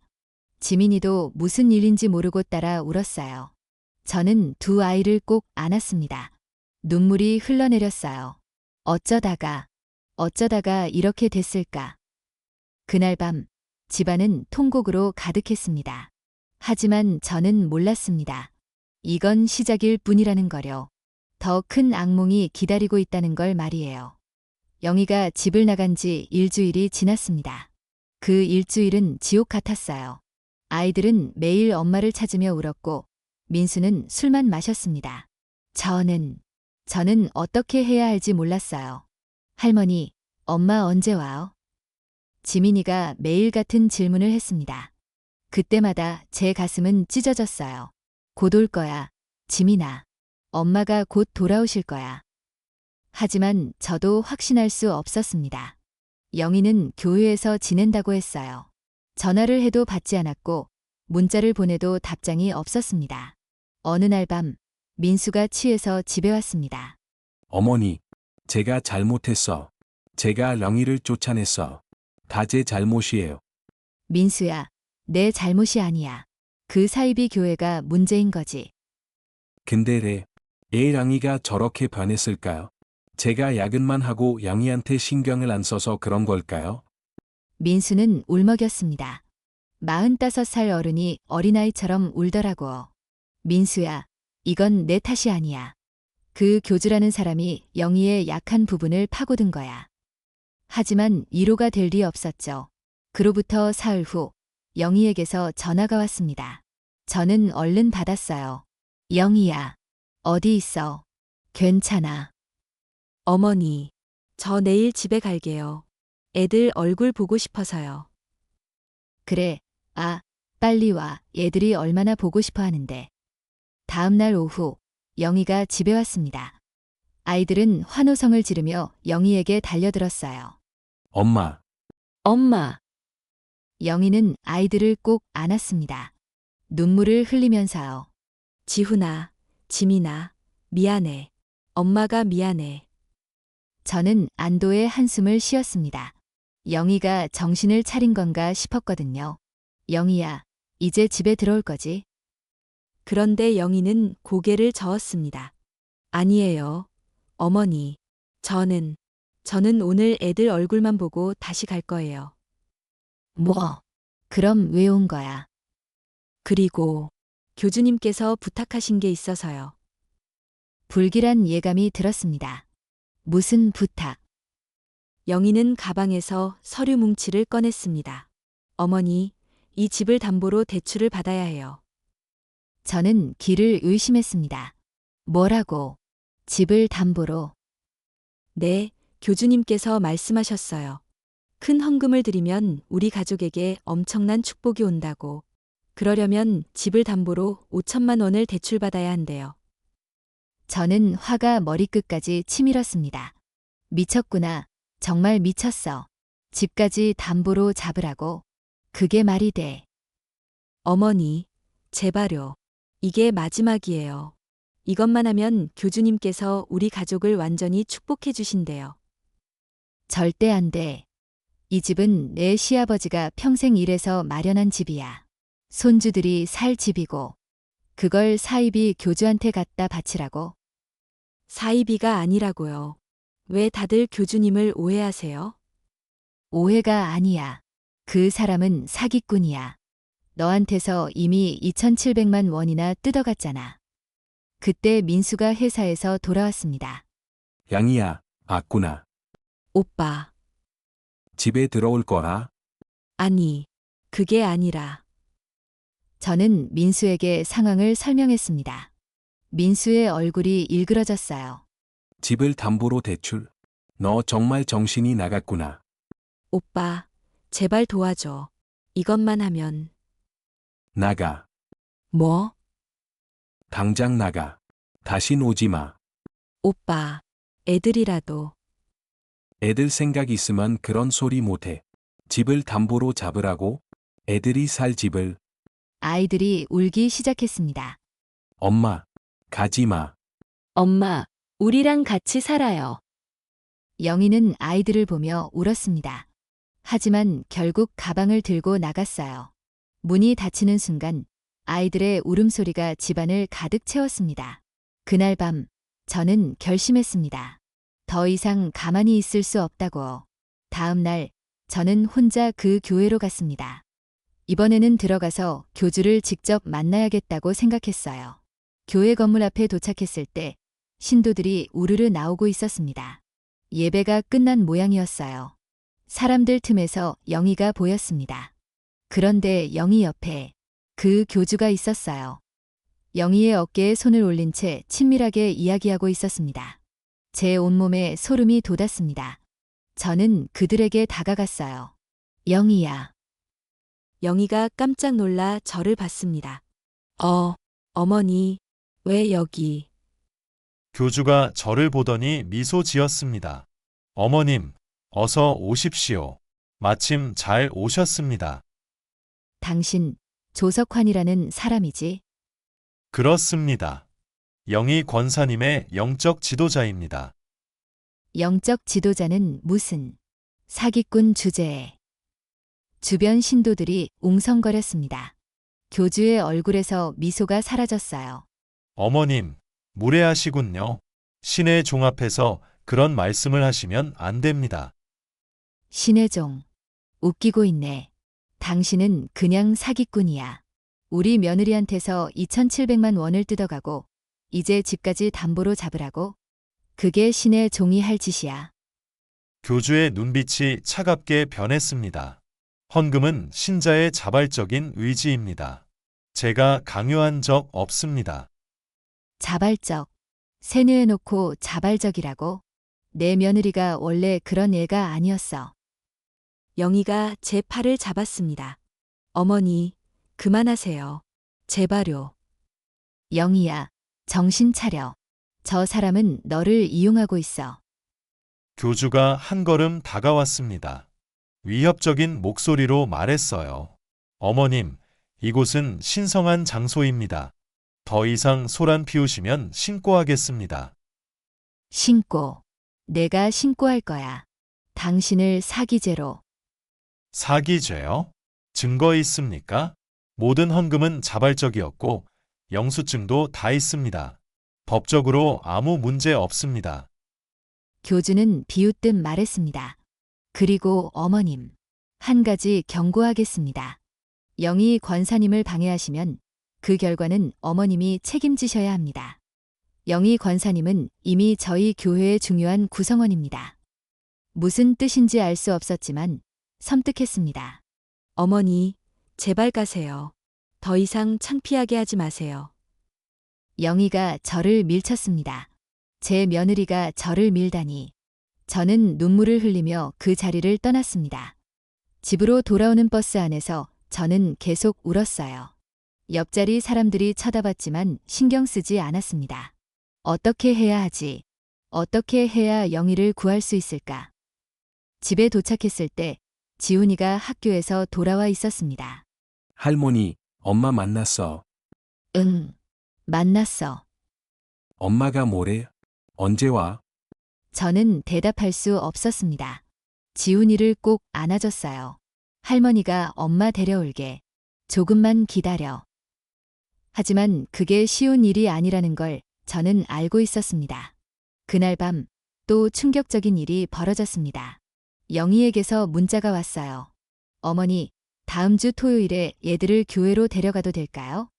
지민이도 무슨 일인지 모르고 따라 울었어요. 저는 두 아이를 꼭 안았습니다. 눈물이 흘러내렸어요. 어쩌다가 이렇게 됐을까? 그날 밤, 집안은 통곡으로 가득했습니다. 하지만 저는 몰랐습니다. 이건 시작일 뿐이라는 거려. 더 큰 악몽이 기다리고 있다는 걸 말이에요. 영희가 집을 나간 지 일주일이 지났습니다. 그 일주일은 지옥 같았어요. 아이들은 매일 엄마를 찾으며 울었고, 민수는 술만 마셨습니다. 저는 어떻게 해야 할지 몰랐어요. 할머니, 엄마 언제 와요? 지민이가 매일 같은 질문을 했습니다. 그때마다 제 가슴은 찢어졌어요. 곧 올 거야, 지민아. 엄마가 곧 돌아오실 거야. 하지만 저도 확신할 수 없었습니다. 영희는 교회에서 지낸다고 했어요. 전화를 해도 받지 않았고, 문자를 보내도 답장이 없었습니다. 어느 날 밤, 민수가 취해서 집에 왔습니다. 어머니, 제가 잘못했어. 제가 영희를 쫓아냈어. 다 제 잘못이에요. 민수야, 내 잘못이 아니야. 그 사이비 교회가 문제인 거지. 근데 애 영희가 저렇게 변했을까요? 제가 야근만 하고 영희한테 신경을 안 써서 그런 걸까요? 민수는 울먹였습니다. 45살 어른이 어린아이처럼 울더라고. 민수야, 이건 내 탓이 아니야. 그 교주라는 사람이 영희의 약한 부분을 파고든 거야. 하지만 위로가 될 리 없었죠. 그로부터 사흘 후 영희에게서 전화가 왔습니다. 저는 얼른 받았어요. 영희야, 어디 있어? 괜찮아. 어머니, 저 내일 집에 갈게요. 애들 얼굴 보고 싶어서요. 그래, 빨리 와. 얘들이 얼마나 보고 싶어 하는데. 다음 날 오후, 영희가 집에 왔습니다. 아이들은 환호성을 지르며 영희에게 달려들었어요. 엄마, 엄마, 영희는 아이들을 꼭 안았습니다. 눈물을 흘리면서요. 지훈아, 지민아, 미안해. 엄마가 미안해. 저는 안도의 한숨을 쉬었습니다. 영희가 정신을 차린 건가 싶었거든요. 영희야, 이제 집에 들어올 거지? 그런데 영희는 고개를 저었습니다. 아니에요. 어머니, 저는 오늘 애들 얼굴만 보고 다시 갈 거예요. 뭐? 그럼 왜 온 거야? 그리고 교주님께서 부탁하신 게 있어서요. 불길한 예감이 들었습니다. 무슨 부탁? 영희는 가방에서 서류 뭉치를 꺼냈습니다. 어머니, 이 집을 담보로 대출을 받아야 해요. 저는 귀를 의심했습니다. 뭐라고? 집을 담보로. 네, 교주님께서 말씀하셨어요. 큰 헌금을 드리면 우리 가족에게 엄청난 축복이 온다고. 그러려면 집을 담보로 5천만 원을 대출받아야 한대요. 저는 화가 머리끝까지 치밀었습니다. 미쳤구나. 정말 미쳤어. 집까지 담보로 잡으라고. 그게 말이 돼. 어머니, 제발요. 이게 마지막이에요. 이것만 하면 교주님께서 우리 가족을 완전히 축복해 주신대요. 절대 안 돼. 이 집은 내 시아버지가 평생 일해서 마련한 집이야. 손주들이 살 집이고. 그걸 사이비 교주한테 갖다 바치라고? 사이비가 아니라고요. 왜 다들 교주님을 오해하세요? 오해가 아니야. 그 사람은 사기꾼이야. 너한테서 이미 2,700만 원이나 뜯어갔잖아. 그때 민수가 회사에서 돌아왔습니다. 영희야, 왔구나. 오빠, 집에 들어올 거라. 아니, 그게 아니라. 저는 민수에게 상황을 설명했습니다. 민수의 얼굴이 일그러졌어요. 집을 담보로 대출. 너 정말 정신이 나갔구나. 오빠, 제발 도와줘. 이것만 하면. 나가. 뭐? 당장 나가. 다신 오지 마. 오빠, 애들이라도. 애들 생각 있으면 그런 소리 못해. 집을 담보로 잡으라고? 애들이 살 집을. 아이들이 울기 시작했습니다. 엄마, 가지 마. 엄마, 우리랑 같이 살아요. 영희는 아이들을 보며 울었습니다. 하지만 결국 가방을 들고 나갔어요. 문이 닫히는 순간 아이들의 울음소리가 집안을 가득 채웠습니다. 그날 밤 저는 결심했습니다. 더 이상 가만히 있을 수 없다고. 다음 날 저는 혼자 그 교회로 갔습니다. 이번에는 들어가서 교주를 직접 만나야겠다고 생각했어요. 교회 건물 앞에 도착했을 때 신도들이 우르르 나오고 있었습니다. 예배가 끝난 모양이었어요. 사람들 틈에서 영희가 보였습니다. 그런데 영희 옆에 그 교주가 있었어요. 영희의 어깨에 손을 올린 채 친밀하게 이야기하고 있었습니다. 제 온몸에 소름이 돋았습니다. 저는 그들에게 다가갔어요. 영희야. 영희가 깜짝 놀라 저를 봤습니다. 어머니, 왜 여기? 교주가 저를 보더니 미소 지었습니다. 어머님, 어서 오십시오. 마침 잘 오셨습니다. 당신 조석환이라는 사람이지? 그렇습니다. 영희 권사님의 영적 지도자입니다. 영적 지도자는 무슨 사기꾼 주제에. 주변 신도들이 웅성거렸습니다. 교주의 얼굴에서 미소가 사라졌어요. 어머님, 무례하시군요. 신의 종 앞에서 그런 말씀을 하시면 안 됩니다. 신의 종. 웃기고 있네. 당신은 그냥 사기꾼이야. 우리 며느리한테서 2,700만 원을 뜯어가고 이제 집까지 담보로 잡으라고? 그게 신의 종이 할 짓이야. 교주의 눈빛이 차갑게 변했습니다. 헌금은 신자의 자발적인 의지입니다. 제가 강요한 적 없습니다. 자발적. 세뇌해놓고 자발적이라고? 내 며느리가 원래 그런 애가 아니었어. 영희가 제 팔을 잡았습니다. 어머니, 그만하세요. 제발요. 영희야, 정신 차려. 저 사람은 너를 이용하고 있어. 교주가 한 걸음 다가왔습니다. 위협적인 목소리로 말했어요. 어머님, 이곳은 신성한 장소입니다. 더 이상 소란 피우시면 신고하겠습니다. 신고. 내가 신고할 거야. 당신을 사기죄로. 사기죄요? 증거 있습니까? 모든 헌금은 자발적이었고 영수증도 다 있습니다. 법적으로 아무 문제 없습니다. 교주는 비웃듯 말했습니다. 그리고 어머님, 한 가지 경고하겠습니다. 영희 권사님을 방해하시면 그 결과는 어머님이 책임지셔야 합니다. 영희 권사님은 이미 저희 교회의 중요한 구성원입니다. 무슨 뜻인지 알 수 없었지만 섬뜩했습니다. 어머니, 제발 가세요. 더 이상 창피하게 하지 마세요. 영희가 저를 밀쳤습니다. 제 며느리가 저를 밀다니. 저는 눈물을 흘리며 그 자리를 떠났습니다. 집으로 돌아오는 버스 안에서 저는 계속 울었어요. 옆자리 사람들이 쳐다봤지만 신경 쓰지 않았습니다. 어떻게 해야 하지? 어떻게 해야 영희를 구할 수 있을까? 집에 도착했을 때 지훈이가 학교에서 돌아와 있었습니다. 할머니, 엄마 만났어. 응, 만났어. 엄마가 뭐래? 언제 와? 저는 대답할 수 없었습니다. 지훈이를 꼭 안아줬어요. 할머니가 엄마 데려올게. 조금만 기다려. 하지만 그게 쉬운 일이 아니라는 걸 저는 알고 있었습니다. 그날 밤 또 충격적인 일이 벌어졌습니다. 영희에게서 문자가 왔어요. 어머니, 다음 주 토요일에 얘들을 교회로 데려가도 될까요?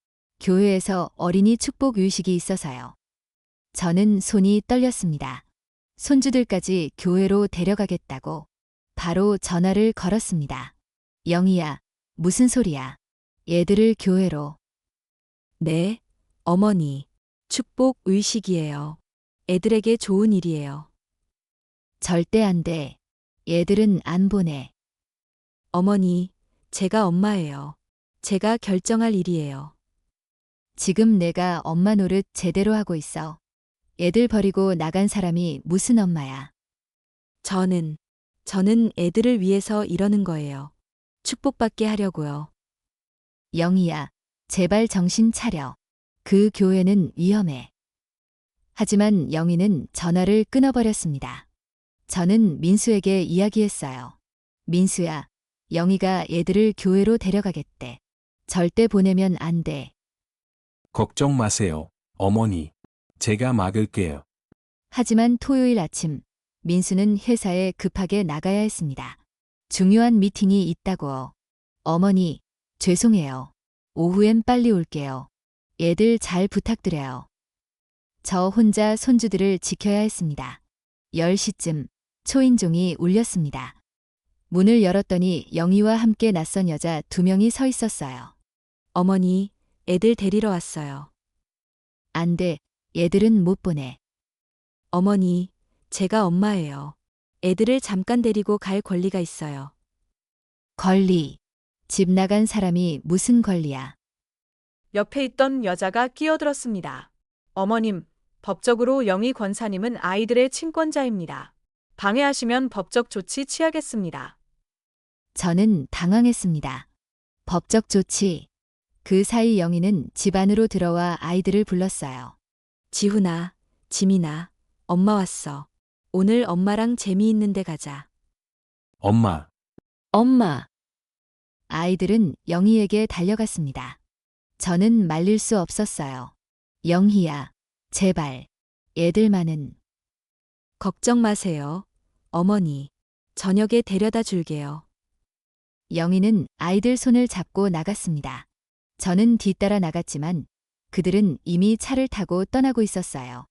교회에서 어린이 축복 의식이 있어서요. 저는 손이 떨렸습니다. 손주들까지 교회로 데려가겠다고 바로 전화를 걸었습니다. 영희야, 무슨 소리야? 얘들을 교회로. 네, 어머니. 축복 의식이에요. 애들에게 좋은 일이에요. 절대 안 돼. 얘들은 안 보내. 어머니, 제가 엄마예요. 제가 결정할 일이에요. 지금 내가 엄마 노릇 제대로 하고 있어. 애들 버리고 나간 사람이 무슨 엄마야. 저는 애들을 위해서 이러는 거예요. 축복받게 하려고요. 영희야, 제발 정신 차려. 그 교회는 위험해. 하지만 영희는 전화를 끊어버렸습니다. 저는 민수에게 이야기했어요. 민수야, 영희가 애들을 교회로 데려가겠대. 절대 보내면 안 돼. 걱정 마세요, 어머니. 제가 막을게요. 하지만 토요일 아침, 민수는 회사에 급하게 나가야 했습니다. 중요한 미팅이 있다고요. 어머니, 죄송해요. 오후엔 빨리 올게요. 애들 잘 부탁드려요. 저 혼자 손주들을 지켜야 했습니다. 10시쯤 초인종이 울렸습니다. 문을 열었더니 영희와 함께 낯선 여자 2명이 서 있었어요. 어머니, 애들 데리러 왔어요. 안 돼, 얘들은 못 보내. 어머니, 제가 엄마예요. 애들을 잠깐 데리고 갈 권리가 있어요. 권리. 집 나간 사람이 무슨 권리야. 옆에 있던 여자가 끼어들었습니다. 어머님, 법적으로 영희 권사님은 아이들의 친권자입니다. 방해하시면 법적 조치 취하겠습니다. 저는 당황했습니다. 법적 조치. 그 사이 영희는 집 안으로 들어와 아이들을 불렀어요. 지훈아, 지민아, 엄마 왔어. 오늘 엄마랑 재미있는 데 가자. 엄마, 엄마, 아이들은 영희에게 달려갔습니다. 저는 말릴 수 없었어요. 영희야, 제발. 애들만은. 걱정 마세요. 어머니. 저녁에 데려다 줄게요. 영희는 아이들 손을 잡고 나갔습니다. 저는 뒤따라 나갔지만 그들은 이미 차를 타고 떠나고 있었어요.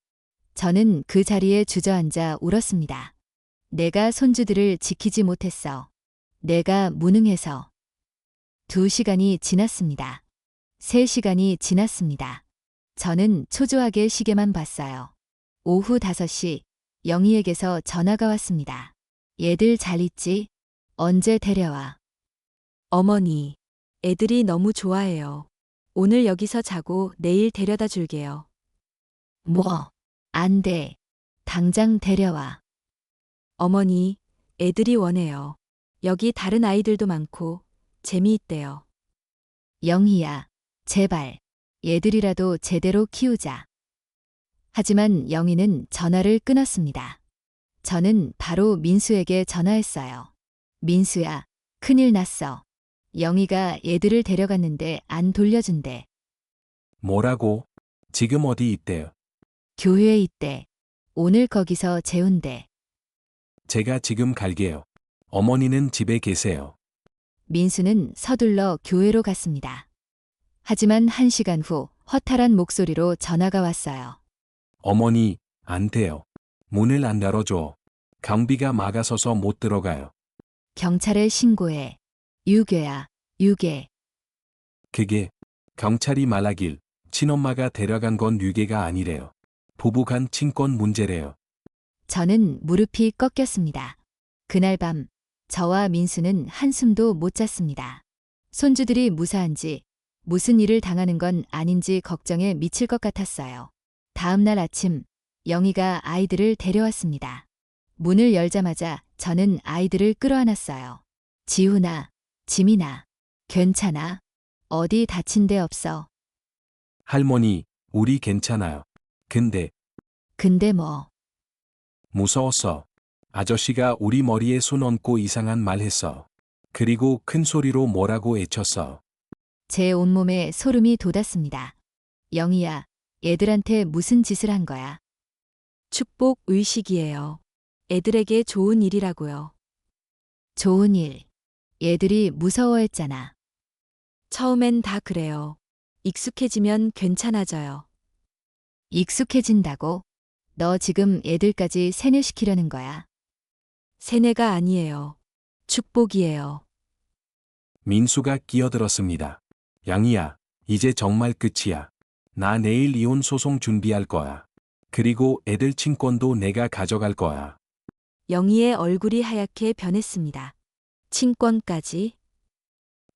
저는 그 자리에 주저앉아 울었습니다. 내가 손주들을 지키지 못했어. 내가 무능해서. 2시간이 지났습니다. 3시간이 지났습니다. 저는 초조하게 시계만 봤어요. 오후 5시, 영희에게서 전화가 왔습니다. 얘들 잘 있지? 언제 데려와? 어머니. 애들이 너무 좋아해요. 오늘 여기서 자고 내일 데려다 줄게요. 뭐? 안 돼. 당장 데려와. 어머니, 애들이 원해요. 여기 다른 아이들도 많고 재미있대요. 영희야, 제발. 얘들이라도 제대로 키우자. 하지만 영희는 전화를 끊었습니다. 저는 바로 민수에게 전화했어요. 민수야, 큰일 났어. 영희가 얘들을 데려갔는데 안 돌려준대. 뭐라고? 지금 어디 있대요? 교회에 있대. 오늘 거기서 재운대. 제가 지금 갈게요. 어머니는 집에 계세요. 민수는 서둘러 교회로 갔습니다. 하지만 1시간 후 허탈한 목소리로 전화가 왔어요. 어머니, 안 돼요. 문을 안 열어줘. 경비가 막아서서 못 들어가요. 경찰에 신고해. 유괴야, 유괴. 그게 경찰이 말하길 친엄마가 데려간 건 유괴가 아니래요. 부부간 친권 문제래요. 저는 무릎이 꺾였습니다. 그날 밤 저와 민수는 한숨도 못 잤습니다. 손주들이 무사한지 무슨 일을 당하는 건 아닌지 걱정에 미칠 것 같았어요. 다음 날 아침 영희가 아이들을 데려왔습니다. 문을 열자마자 저는 아이들을 끌어안았어요. 지훈아, 지민아, 괜찮아? 어디 다친 데 없어? 할머니, 우리 괜찮아요. 근데 뭐? 무서웠어. 아저씨가 우리 머리에 손 얹고 이상한 말 했어. 그리고 큰 소리로 뭐라고 외쳤어. 제 온몸에 소름이 돋았습니다. 영희야, 얘들한테 무슨 짓을 한 거야? 축복 의식이에요. 애들에게 좋은 일이라고요. 좋은 일. 얘들이 무서워했잖아. 처음엔 다 그래요. 익숙해지면 괜찮아져요. 익숙해진다고? 너 지금 애들까지 세뇌시키려는 거야. 세뇌가 아니에요. 축복이에요. 민수가 끼어들었습니다. 양이야, 이제 정말 끝이야. 나 내일 이혼 소송 준비할 거야. 그리고 애들 친권도 내가 가져갈 거야. 영희의 얼굴이 하얗게 변했습니다. 친권까지?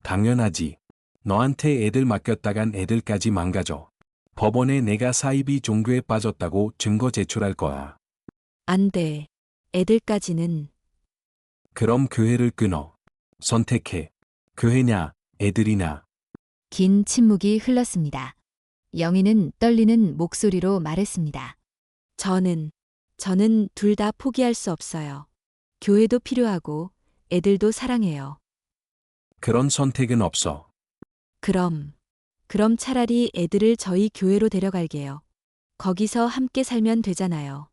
당연하지. 너한테 애들 맡겼다간 애들까지 망가져. 법원에 내가 사이비 종교에 빠졌다고 증거 제출할 거야. 안 돼. 애들까지는. 그럼 교회를 끊어. 선택해. 교회냐, 애들이냐. 긴 침묵이 흘렀습니다. 영희는 떨리는 목소리로 말했습니다. 저는 둘 다 포기할 수 없어요. 교회도 필요하고 애들도 사랑해요. 그런 선택은 없어. 그럼 차라리 애들을 저희 교회로 데려갈게요. 거기서 함께 살면 되잖아요.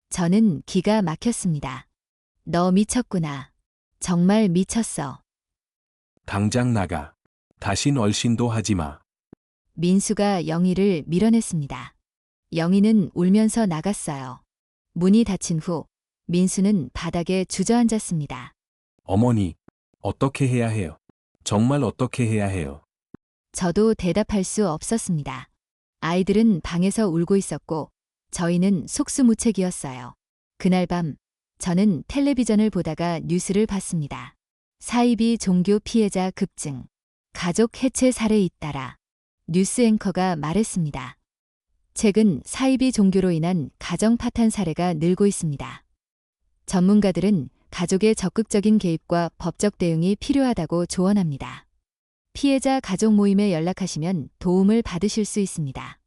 저는 기가 막혔습니다. 너 미쳤구나. 정말 미쳤어. 당장 나가. 다신 얼씬도 하지 마. 민수가 영희를 밀어냈습니다. 영희는 울면서 나갔어요. 문이 닫힌 후 민수는 바닥에 주저앉았습니다. 어머니, 어떻게 해야 해요? 정말 어떻게 해야 해요? 저도 대답할 수 없었습니다. 아이들은 방에서 울고 있었고 저희는 속수무책이었어요. 그날 밤 저는 텔레비전을 보다가 뉴스를 봤습니다. 사이비 종교 피해자 급증, 가족 해체 사례 잇따라 뉴스 앵커가 말했습니다. 최근 사이비 종교로 인한 가정 파탄 사례가 늘고 있습니다. 전문가들은 가족의 적극적인 개입과 법적 대응이 필요하다고 조언합니다. 피해자 가족 모임에 연락하시면 도움을 받으실 수 있습니다.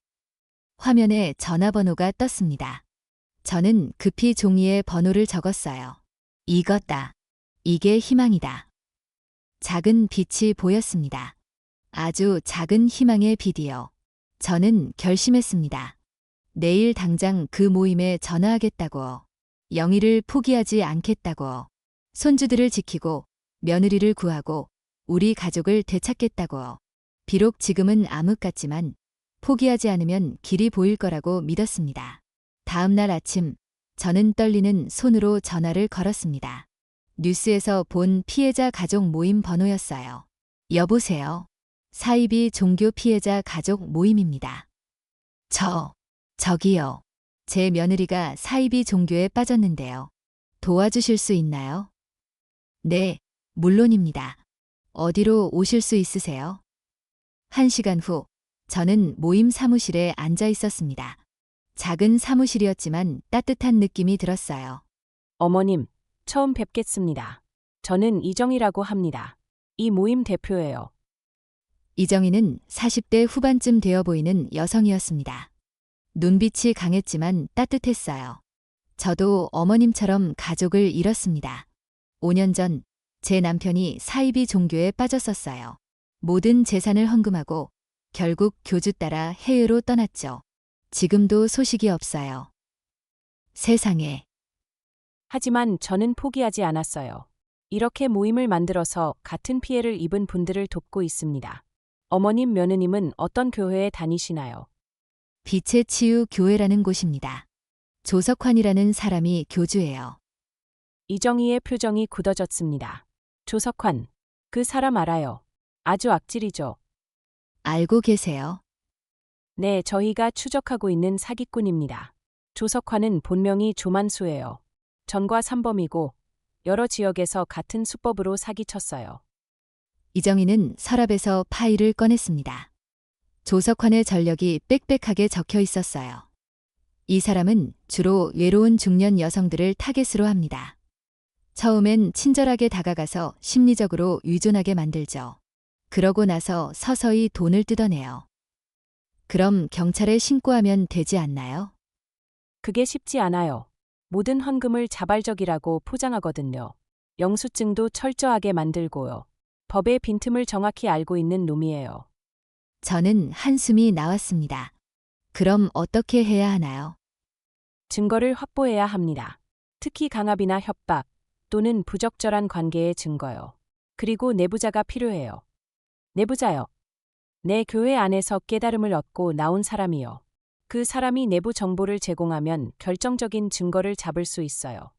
화면에 전화번호가 떴습니다. 저는 급히 종이에 번호를 적었어요. 이거다. 이게 희망이다. 작은 빛이 보였습니다. 아주 작은 희망의 빛이요. 저는 결심했습니다. 내일 당장 그 모임에 전화하겠다고. 영희를 포기하지 않겠다고. 손주들을 지키고 며느리를 구하고 우리 가족을 되찾겠다고. 비록 지금은 암흑 같지만 포기하지 않으면 길이 보일 거라고 믿었습니다. 다음 날 아침 저는 떨리는 손으로 전화를 걸었습니다. 뉴스에서 본 피해자 가족 모임 번호였어요. 여보세요. 사이비 종교 피해자 가족 모임입니다. 저기요. 제 며느리가 사이비 종교에 빠졌는데요. 도와주실 수 있나요? 네, 물론입니다. 어디로 오실 수 있으세요? 1시간 후, 저는 모임 사무실에 앉아 있었습니다. 작은 사무실이었지만 따뜻한 느낌이 들었어요. 어머님, 처음 뵙겠습니다. 저는 이정희라고 합니다. 이 모임 대표예요. 이정희는 40대 후반쯤 되어 보이는 여성이었습니다. 눈빛이 강했지만 따뜻했어요. 저도 어머님처럼 가족을 잃었습니다. 5년 전 제 남편이 사이비 종교에 빠졌었어요. 모든 재산을 헌금하고 결국 교주 따라 해외로 떠났죠. 지금도 소식이 없어요. 세상에. 하지만 저는 포기하지 않았어요. 이렇게 모임을 만들어서 같은 피해를 입은 분들을 돕고 있습니다. 어머님, 며느님은 어떤 교회에 다니시나요? 빛의 치유 교회라는 곳입니다. 조석환이라는 사람이 교주예요. 이정희의 표정이 굳어졌습니다. 조석환, 그 사람 알아요. 아주 악질이죠. 알고 계세요? 네, 저희가 추적하고 있는 사기꾼입니다. 조석환은 본명이 조만수예요. 전과 3범이고 여러 지역에서 같은 수법으로 사기쳤어요. 이정희는 서랍에서 파일을 꺼냈습니다. 조석환의 전력이 빽빽하게 적혀 있었어요. 이 사람은 주로 외로운 중년 여성들을 타겟으로 합니다. 처음엔 친절하게 다가가서 심리적으로 의존하게 만들죠. 그러고 나서 서서히 돈을 뜯어내요. 그럼 경찰에 신고하면 되지 않나요? 그게 쉽지 않아요. 모든 헌금을 자발적이라고 포장하거든요. 영수증도 철저하게 만들고요. 법의 빈틈을 정확히 알고 있는 놈이에요. 저는 한숨이 나왔습니다. 그럼 어떻게 해야 하나요? 증거를 확보해야 합니다. 특히 강압이나 협박 또는 부적절한 관계의 증거요. 그리고 내부자가 필요해요. 내부자요. 내 교회 안에서 깨달음을 얻고 나온 사람이요. 그 사람이 내부 정보를 제공하면 결정적인 증거를 잡을 수 있어요.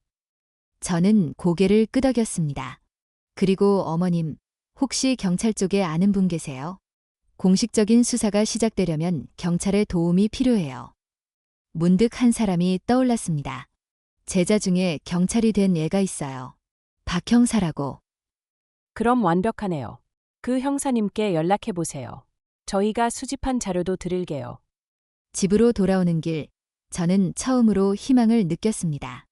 저는 고개를 끄덕였습니다. 그리고 어머님, 혹시 경찰 쪽에 아는 분 계세요? 공식적인 수사가 시작되려면 경찰의 도움이 필요해요. 문득 한 사람이 떠올랐습니다. 제자 중에 경찰이 된 애가 있어요. 박 형사라고. 그럼 완벽하네요. 그 형사님께 연락해 보세요. 저희가 수집한 자료도 드릴게요. 집으로 돌아오는 길, 저는 처음으로 희망을 느꼈습니다.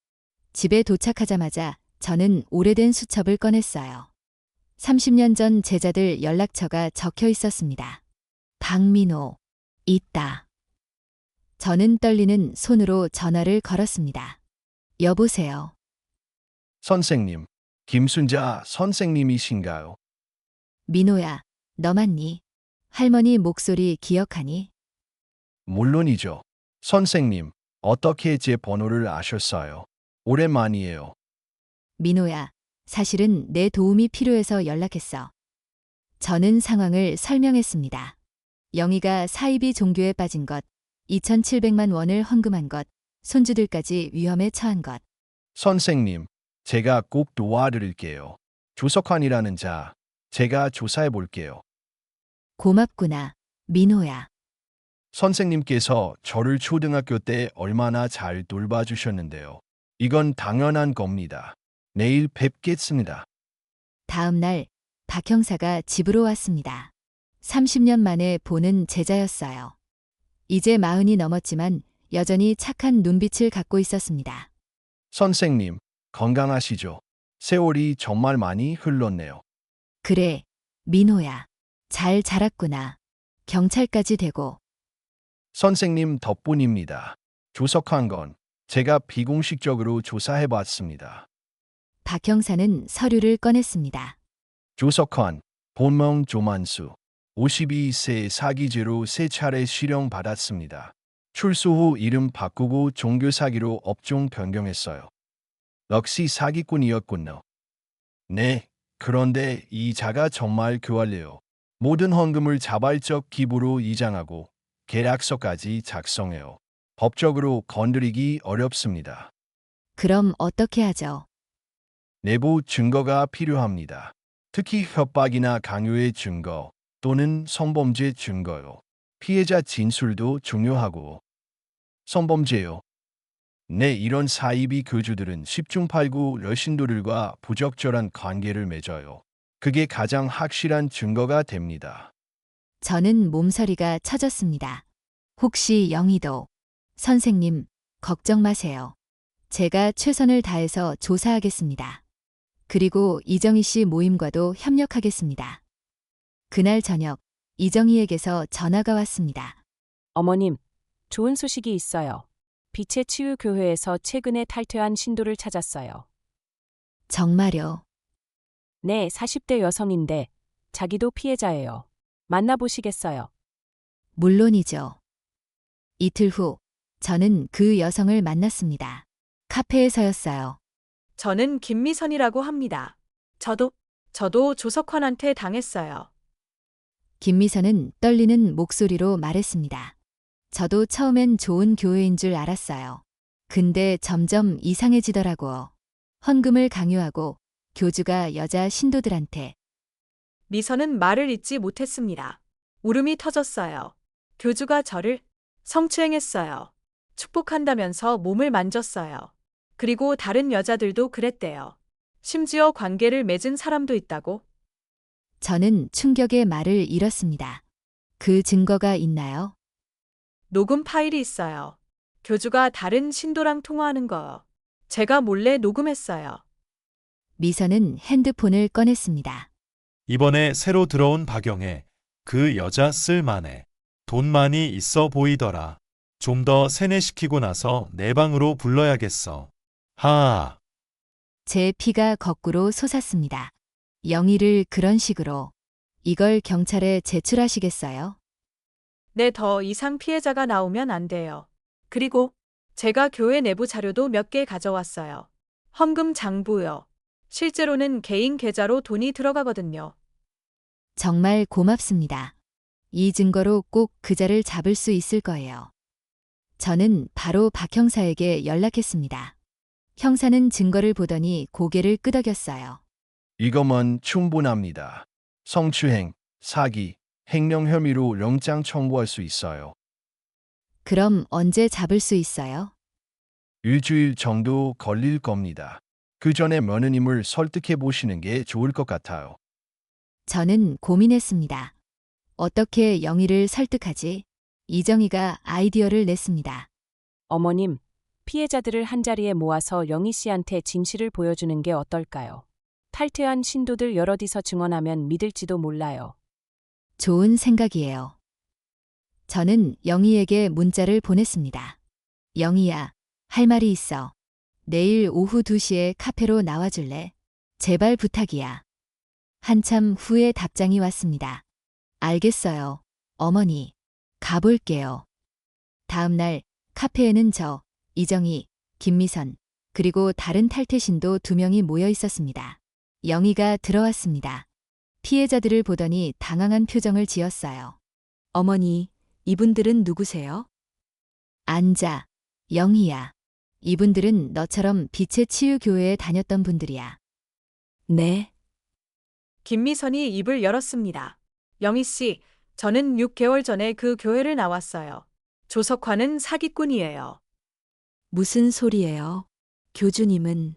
집에 도착하자마자 저는 오래된 수첩을 꺼냈어요. 30년 전 제자들 연락처가 적혀 있었습니다. 박민호, 있다. 저는 떨리는 손으로 전화를 걸었습니다. 여보세요. 선생님, 김순자 선생님이신가요? 민호야, 너 맞니? 할머니 목소리 기억하니? 물론이죠. 선생님, 어떻게 제 번호를 아셨어요? 오랜만이에요. 민호야, 사실은 내 도움이 필요해서 연락했어. 저는 상황을 설명했습니다. 영희가 사이비 종교에 빠진 것, 2,700만 원을 헌금한 것, 손주들까지 위험에 처한 것. 선생님, 제가 꼭 도와드릴게요. 조석환이라는 자, 제가 조사해 볼게요. 고맙구나, 민호야. 선생님께서 저를 초등학교 때 얼마나 잘 돌봐주셨는데요. 이건 당연한 겁니다. 내일 뵙겠습니다. 다음 날, 박 형사가 집으로 왔습니다. 30년 만에 보는 제자였어요. 이제 40이 넘었지만 여전히 착한 눈빛을 갖고 있었습니다. 선생님, 건강하시죠? 세월이 정말 많이 흘렀네요. 그래, 민호야. 잘 자랐구나. 경찰까지 되고. 선생님 덕분입니다. 조석환 건 제가 비공식적으로 조사해봤습니다. 박 형사는 서류를 꺼냈습니다. 조석환, 본명 조만수, 52세 사기죄로 3차례 실형받았습니다. 출소 후 이름 바꾸고 종교 사기로 업종 변경했어요. 역시 사기꾼이었군요. 네, 그런데 이자가 정말 교활해요. 모든 헌금을 자발적 기부로 이장하고 계약서까지 작성해요. 법적으로 건드리기 어렵습니다. 그럼 어떻게 하죠? 내부 증거가 필요합니다. 특히 협박이나 강요의 증거 또는 성범죄 증거요. 피해자 진술도 중요하고. 성범죄요. 네, 이런 사이비 교주들은 10중 8구 여신도들과 부적절한 관계를 맺어요. 그게 가장 확실한 증거가 됩니다. 저는 몸서리가 쳐졌습니다. 혹시 영희도? 선생님, 걱정 마세요. 제가 최선을 다해서 조사하겠습니다. 그리고 이정희 씨 모임과도 협력하겠습니다. 그날 저녁, 이정희에게서 전화가 왔습니다. 어머님, 좋은 소식이 있어요. 빛의 치유 교회에서 최근에 탈퇴한 신도를 찾았어요. 정말요? 네, 40대 여성인데 자기도 피해자예요. 만나보시겠어요? 물론이죠. 이틀 후, 저는 그 여성을 만났습니다. 카페에서였어요. 저는 김미선이라고 합니다. 저도 조석환한테 당했어요. 김미선은 떨리는 목소리로 말했습니다. 저도 처음엔 좋은 교회인 줄 알았어요. 근데 점점 이상해지더라고요. 헌금을 강요하고 교주가 여자 신도들한테. 미선은 말을 잇지 못했습니다. 울음이 터졌어요. 교주가 저를 성추행했어요. 축복한다면서 몸을 만졌어요. 그리고 다른 여자들도 그랬대요. 심지어 관계를 맺은 사람도 있다고. 저는 충격의 말을 잃었습니다. 그 증거가 있나요? 녹음 파일이 있어요. 교주가 다른 신도랑 통화하는 거. 제가 몰래 녹음했어요. 미선은 핸드폰을 꺼냈습니다. 이번에 새로 들어온 박영애. 그 여자 쓸만해. 돈 많이 있어 보이더라. 좀 더 세뇌시키고 나서 내 방으로 불러야겠어. 하아. 제 피가 거꾸로 솟았습니다. 영희를 그런 식으로. 이걸 경찰에 제출하시겠어요? 네, 더 이상 피해자가 나오면 안 돼요. 그리고 제가 교회 내부 자료도 몇 개 가져왔어요. 헌금 장부요. 실제로는 개인 계좌로 돈이 들어가거든요. 정말 고맙습니다. 이 증거로 꼭 그자를 잡을 수 있을 거예요. 저는 바로 박 형사에게 연락했습니다. 형사는 증거를 보더니 고개를 끄덕였어요. 이것만 충분합니다. 성추행, 사기, 횡령 혐의로 영장 청구할 수 있어요. 그럼 언제 잡을 수 있어요? 일주일 정도 걸릴 겁니다. 그 전에 며느님을 설득해 보시는 게 좋을 것 같아요. 저는 고민했습니다. 어떻게 영희를 설득하지? 이정희가 아이디어를 냈습니다. 어머님, 피해자들을 한자리에 모아서 영희 씨한테 진실을 보여주는 게 어떨까요? 탈퇴한 신도들 여럿이서 증언하면 믿을지도 몰라요. 좋은 생각이에요. 저는 영희에게 문자를 보냈습니다. 영희야, 할 말이 있어. 내일 오후 2시에 카페로 나와줄래? 제발 부탁이야. 한참 후에 답장이 왔습니다. 알겠어요, 어머니. 가볼게요. 다음 날 카페에는 저, 이정희, 김미선, 그리고 다른 탈퇴신도 2명이 모여 있었습니다. 영희가 들어왔습니다. 피해자들을 보더니 당황한 표정을 지었어요. 어머니, 이분들은 누구세요? 앉아, 영희야. 이분들은 너처럼 빛의 치유 교회에 다녔던 분들이야. 네. 김미선이 입을 열었습니다. 영희 씨, 저는 6개월 전에 그 교회를 나왔어요. 조석환은 사기꾼이에요. 무슨 소리예요? 교주님은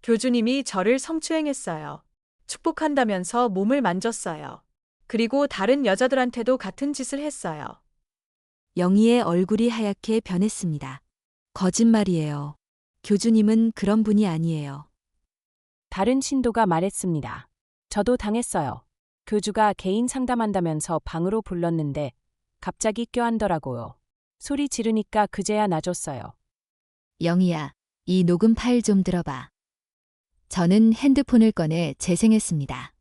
교주님이 저를 성추행했어요. 축복한다면서 몸을 만졌어요. 그리고 다른 여자들한테도 같은 짓을 했어요. 영희의 얼굴이 하얗게 변했습니다. 거짓말이에요. 교주님은 그런 분이 아니에요. 다른 신도가 말했습니다. 저도 당했어요. 교주가 개인 상담한다면서 방으로 불렀는데 갑자기 껴안더라고요. 소리 지르니까 그제야 놔줬어요. 영희야, 이 녹음 파일 좀 들어봐. 저는 핸드폰을 꺼내 재생했습니다.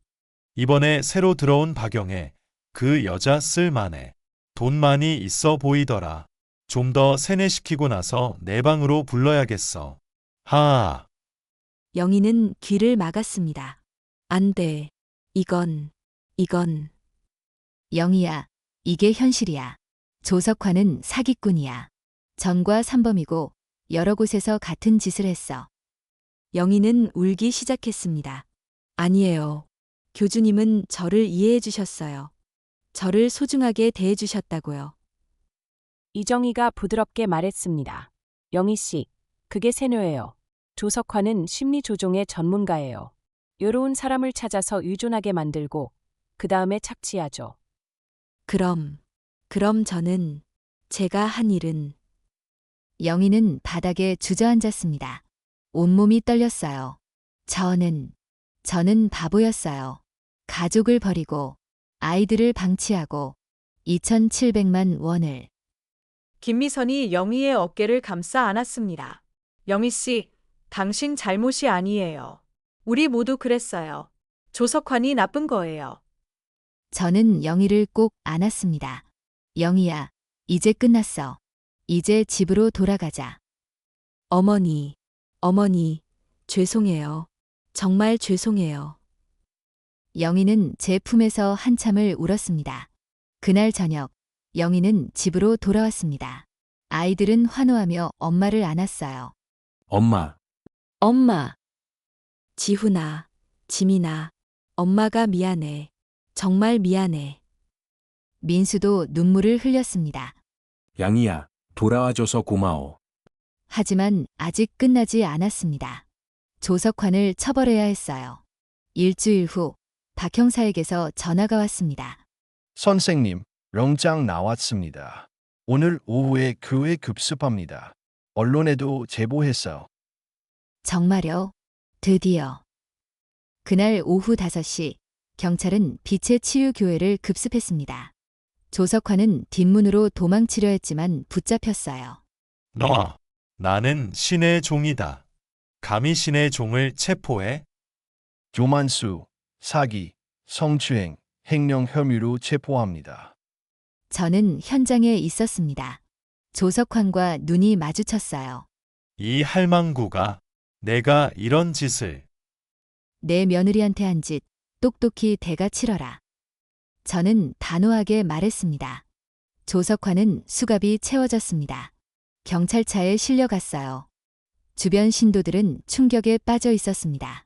이번에 새로 들어온 박영애. 그 여자 쓸만해. 돈 많이 있어 보이더라. 좀 더 세뇌시키고 나서 내 방으로 불러야겠어. 하아. 영희는 귀를 막았습니다. 안 돼. 이건. 영희야, 이게 현실이야. 조석환은 사기꾼이야. 전과 삼범이고 여러 곳에서 같은 짓을 했어. 영희는 울기 시작했습니다. 아니에요. 교주님은 저를 이해해 주셨어요. 저를 소중하게 대해 주셨다고요. 이정희가 부드럽게 말했습니다. 영희 씨, 그게 세뇌예요. 조석환은 심리 조종의 전문가예요. 요로운 사람을 찾아서 의존하게 만들고 그 다음에 착취하죠. 그럼 저는 제가 한 일은 영희는 바닥에 주저앉았습니다. 온몸이 떨렸어요. 저는 바보였어요. 가족을 버리고 아이들을 방치하고 2,700만 원을. 김미선이 영희의 어깨를 감싸 안았습니다. 영희 씨, 당신 잘못이 아니에요. 우리 모두 그랬어요. 조석환이 나쁜 거예요. 저는 영희를 꼭 안았습니다. 영희야, 이제 끝났어. 이제 집으로 돌아가자. 어머니, 죄송해요. 정말 죄송해요. 영희는 제 품에서 한참을 울었습니다. 그날 저녁, 영희는 집으로 돌아왔습니다. 아이들은 환호하며 엄마를 안았어요. 엄마, 엄마, 지훈아, 지민아, 엄마가 미안해. 정말 미안해. 민수도 눈물을 흘렸습니다. 양이야, 돌아와줘서 고마워. 하지만 아직 끝나지 않았습니다. 조석환을 처벌해야 했어요. 일주일 후 박 형사에게서 전화가 왔습니다. 선생님, 영장 나왔습니다. 오늘 오후에 교회 급습합니다. 언론에도 제보했어요. 정말요? 드디어. 그날 오후 5시 경찰은 빛의 치유교회를 급습했습니다. 조석환은 뒷문으로 도망치려 했지만 붙잡혔어요. 너. 나는 신의 종이다. 감히 신의 종을 체포해? 조만수, 사기, 성추행, 횡령 혐의로 체포합니다. 저는 현장에 있었습니다. 조석환과 눈이 마주쳤어요. 이 할망구가 내가 이런 짓을. 내 며느리한테 한 짓 똑똑히 대가 치러라. 저는 단호하게 말했습니다. 조석환은 수갑이 채워졌습니다. 경찰차에 실려갔어요. 주변 신도들은 충격에 빠져 있었습니다.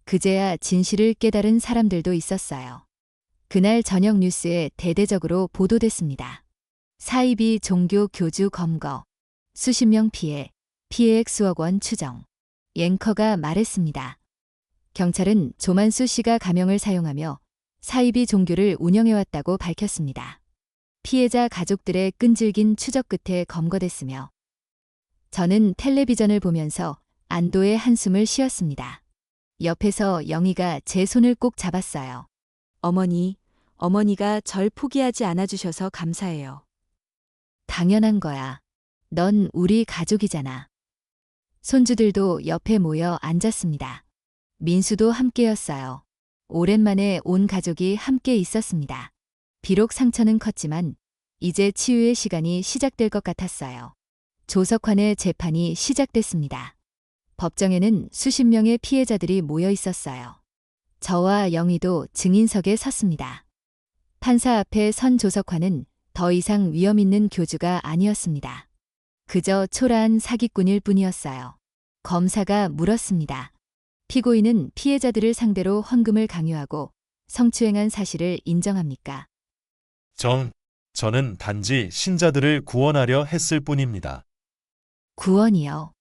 그제야 진실을 깨달은 사람들도 있었어요. 그날 저녁 뉴스에 대대적으로 보도됐습니다. 사이비 종교 교주 검거, 수십 명 피해액 수억 원 추정. 앵커가 말했습니다. 경찰은 조만수 씨가 가명을 사용하며 사이비 종교를 운영해왔다고 밝혔습니다. 피해자 가족들의 끈질긴 추적 끝에 검거됐으며 저는 텔레비전을 보면서 안도의 한숨을 쉬었습니다. 옆에서 영희가 제 손을 꼭 잡았어요. 어머니가 절 포기하지 않아주셔서 감사해요. 당연한 거야. 넌 우리 가족이잖아. 손주들도 옆에 모여 앉았습니다. 민수도 함께였어요. 오랜만에 온 가족이 함께 있었습니다. 비록 상처는 컸지만 이제 치유의 시간이 시작될 것 같았어요. 조석환의 재판이 시작됐습니다. 법정에는 수십 명의 피해자들이 모여 있었어요. 저와 영희도 증인석에 섰습니다. 판사 앞에 선 조석환은 더 이상 위험 있는 교주가 아니었습니다. 그저 초라한 사기꾼일 뿐이었어요. 검사가 물었습니다. 피고인은 피해자들을 상대로 헌금을 강요하고 성추행한 사실을 인정합니까? 저는 단지 신자들을 구원하려 했을 뿐입니다. 구원이요.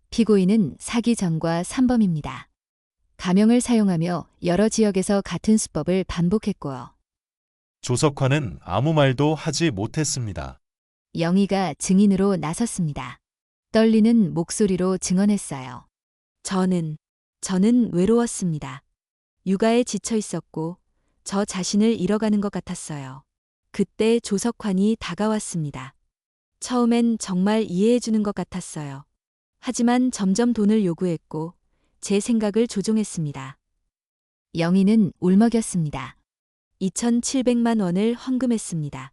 피고인은 사기 전과 삼범입니다. 가명을 사용하며 여러 지역에서 같은 수법을 반복했고요. 조석환은 아무 말도 하지 못했습니다. 영희가 증인으로 나섰습니다. 떨리는 목소리로 증언했어요. 저는 외로웠습니다. 육아에 지쳐 있었고 저 자신을 잃어가는 것 같았어요. 그때 조석환이 다가왔습니다. 처음엔 정말 이해해 주는 것 같았어요. 하지만 점점 돈을 요구했고 제 생각을 조종했습니다. 영희는 울먹였습니다. 2,700만 원을 헌금했습니다.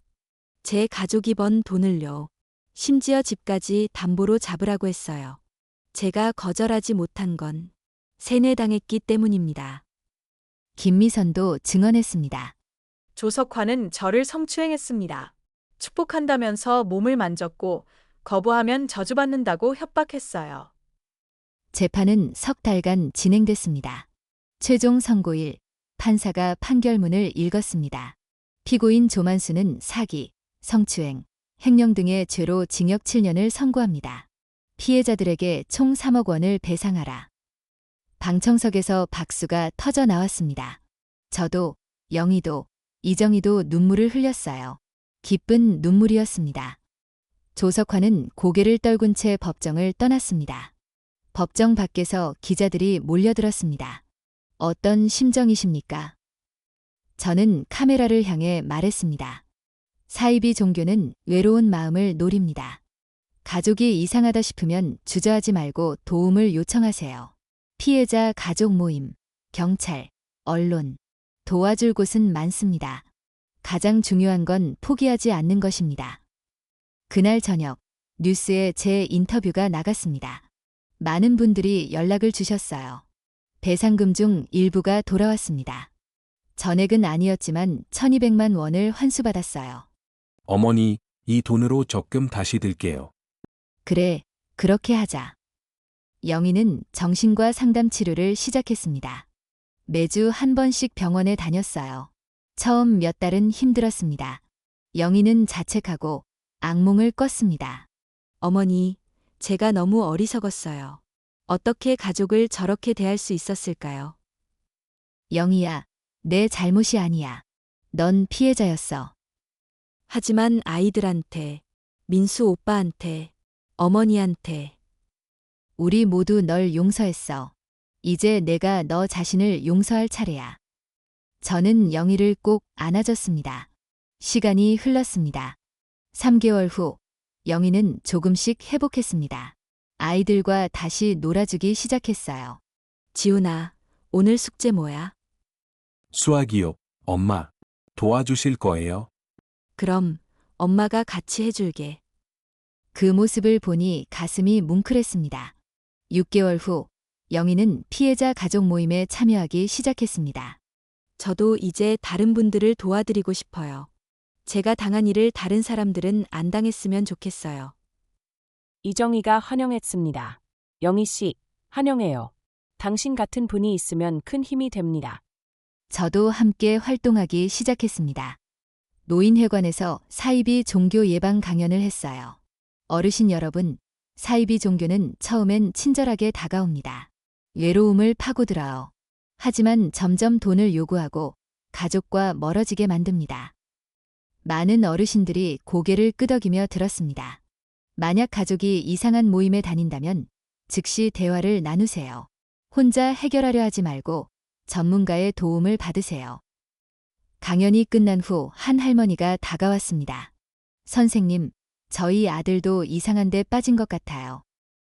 제 가족이 번 돈을요. 심지어 집까지 담보로 잡으라고 했어요. 제가 거절하지 못한 건 세뇌당했기 때문입니다. 김미선도 증언했습니다. 조석환은 저를 성추행했습니다. 축복한다면서 몸을 만졌고 거부하면 저주받는다고 협박했어요. 재판은 석 달간 진행됐습니다. 최종 선고일, 판사가 판결문을 읽었습니다. 피고인 조만수는 사기, 성추행, 횡령 등의 죄로 징역 7년을 선고합니다. 피해자들에게 총 3억 원을 배상하라. 방청석에서 박수가 터져 나왔습니다. 저도, 영희도, 이정희도 눈물을 흘렸어요. 기쁜 눈물이었습니다. 조석환은 고개를 떨군 채 법정을 떠났습니다. 법정 밖에서 기자들이 몰려들었습니다. 어떤 심정이십니까? 저는 카메라를 향해 말했습니다. 사이비 종교는 외로운 마음을 노립니다. 가족이 이상하다 싶으면 주저하지 말고 도움을 요청하세요. 피해자 가족 모임, 경찰, 언론, 도와줄 곳은 많습니다. 가장 중요한 건 포기하지 않는 것입니다. 그날 저녁, 뉴스에 제 인터뷰가 나갔습니다. 많은 분들이 연락을 주셨어요. 배상금 중 일부가 돌아왔습니다. 전액은 아니었지만 1,200만 원을 환수받았어요. 어머니, 이 돈으로 적금 다시 들게요. 그래, 그렇게 하자. 영희는 정신과 상담 치료를 시작했습니다. 매주 한 번씩 병원에 다녔어요. 처음 몇 달은 힘들었습니다. 영희는 자책하고 악몽을 꿨습니다. 어머니, 제가 너무 어리석었어요. 어떻게 가족을 저렇게 대할 수 있었을까요? 영희야, 내 잘못이 아니야. 넌 피해자였어. 하지만 아이들한테, 민수 오빠한테, 어머니한테 우리 모두 널 용서했어. 이제 내가 너 자신을 용서할 차례야. 저는 영희를 꼭 안아줬습니다. 시간이 흘렀습니다. 3개월 후, 영희는 조금씩 회복했습니다. 아이들과 다시 놀아주기 시작했어요. 지훈아, 오늘 숙제 뭐야? 수학이요. 엄마, 도와주실 거예요? 그럼 엄마가 같이 해줄게. 그 모습을 보니 가슴이 뭉클했습니다. 6개월 후, 영희는 피해자 가족 모임에 참여하기 시작했습니다. 저도 이제 다른 분들을 도와드리고 싶어요. 제가 당한 일을 다른 사람들은 안 당했으면 좋겠어요. 이정희가 환영했습니다. 영희 씨, 환영해요. 당신 같은 분이 있으면 큰 힘이 됩니다. 저도 함께 활동하기 시작했습니다. 노인회관에서 사이비 종교 예방 강연을 했어요. 어르신 여러분, 사이비 종교는 처음엔 친절하게 다가옵니다. 외로움을 파고들어요. 하지만 점점 돈을 요구하고 가족과 멀어지게 만듭니다. 많은 어르신들이 고개를 끄덕이며 들었습니다. 만약 가족이 이상한 모임에 다닌다면 즉시 대화를 나누세요. 혼자 해결하려 하지 말고 전문가의 도움을 받으세요. 강연이 끝난 후 한 할머니가 다가왔습니다. 선생님, 저희 아들도 이상한 데 빠진 것 같아요.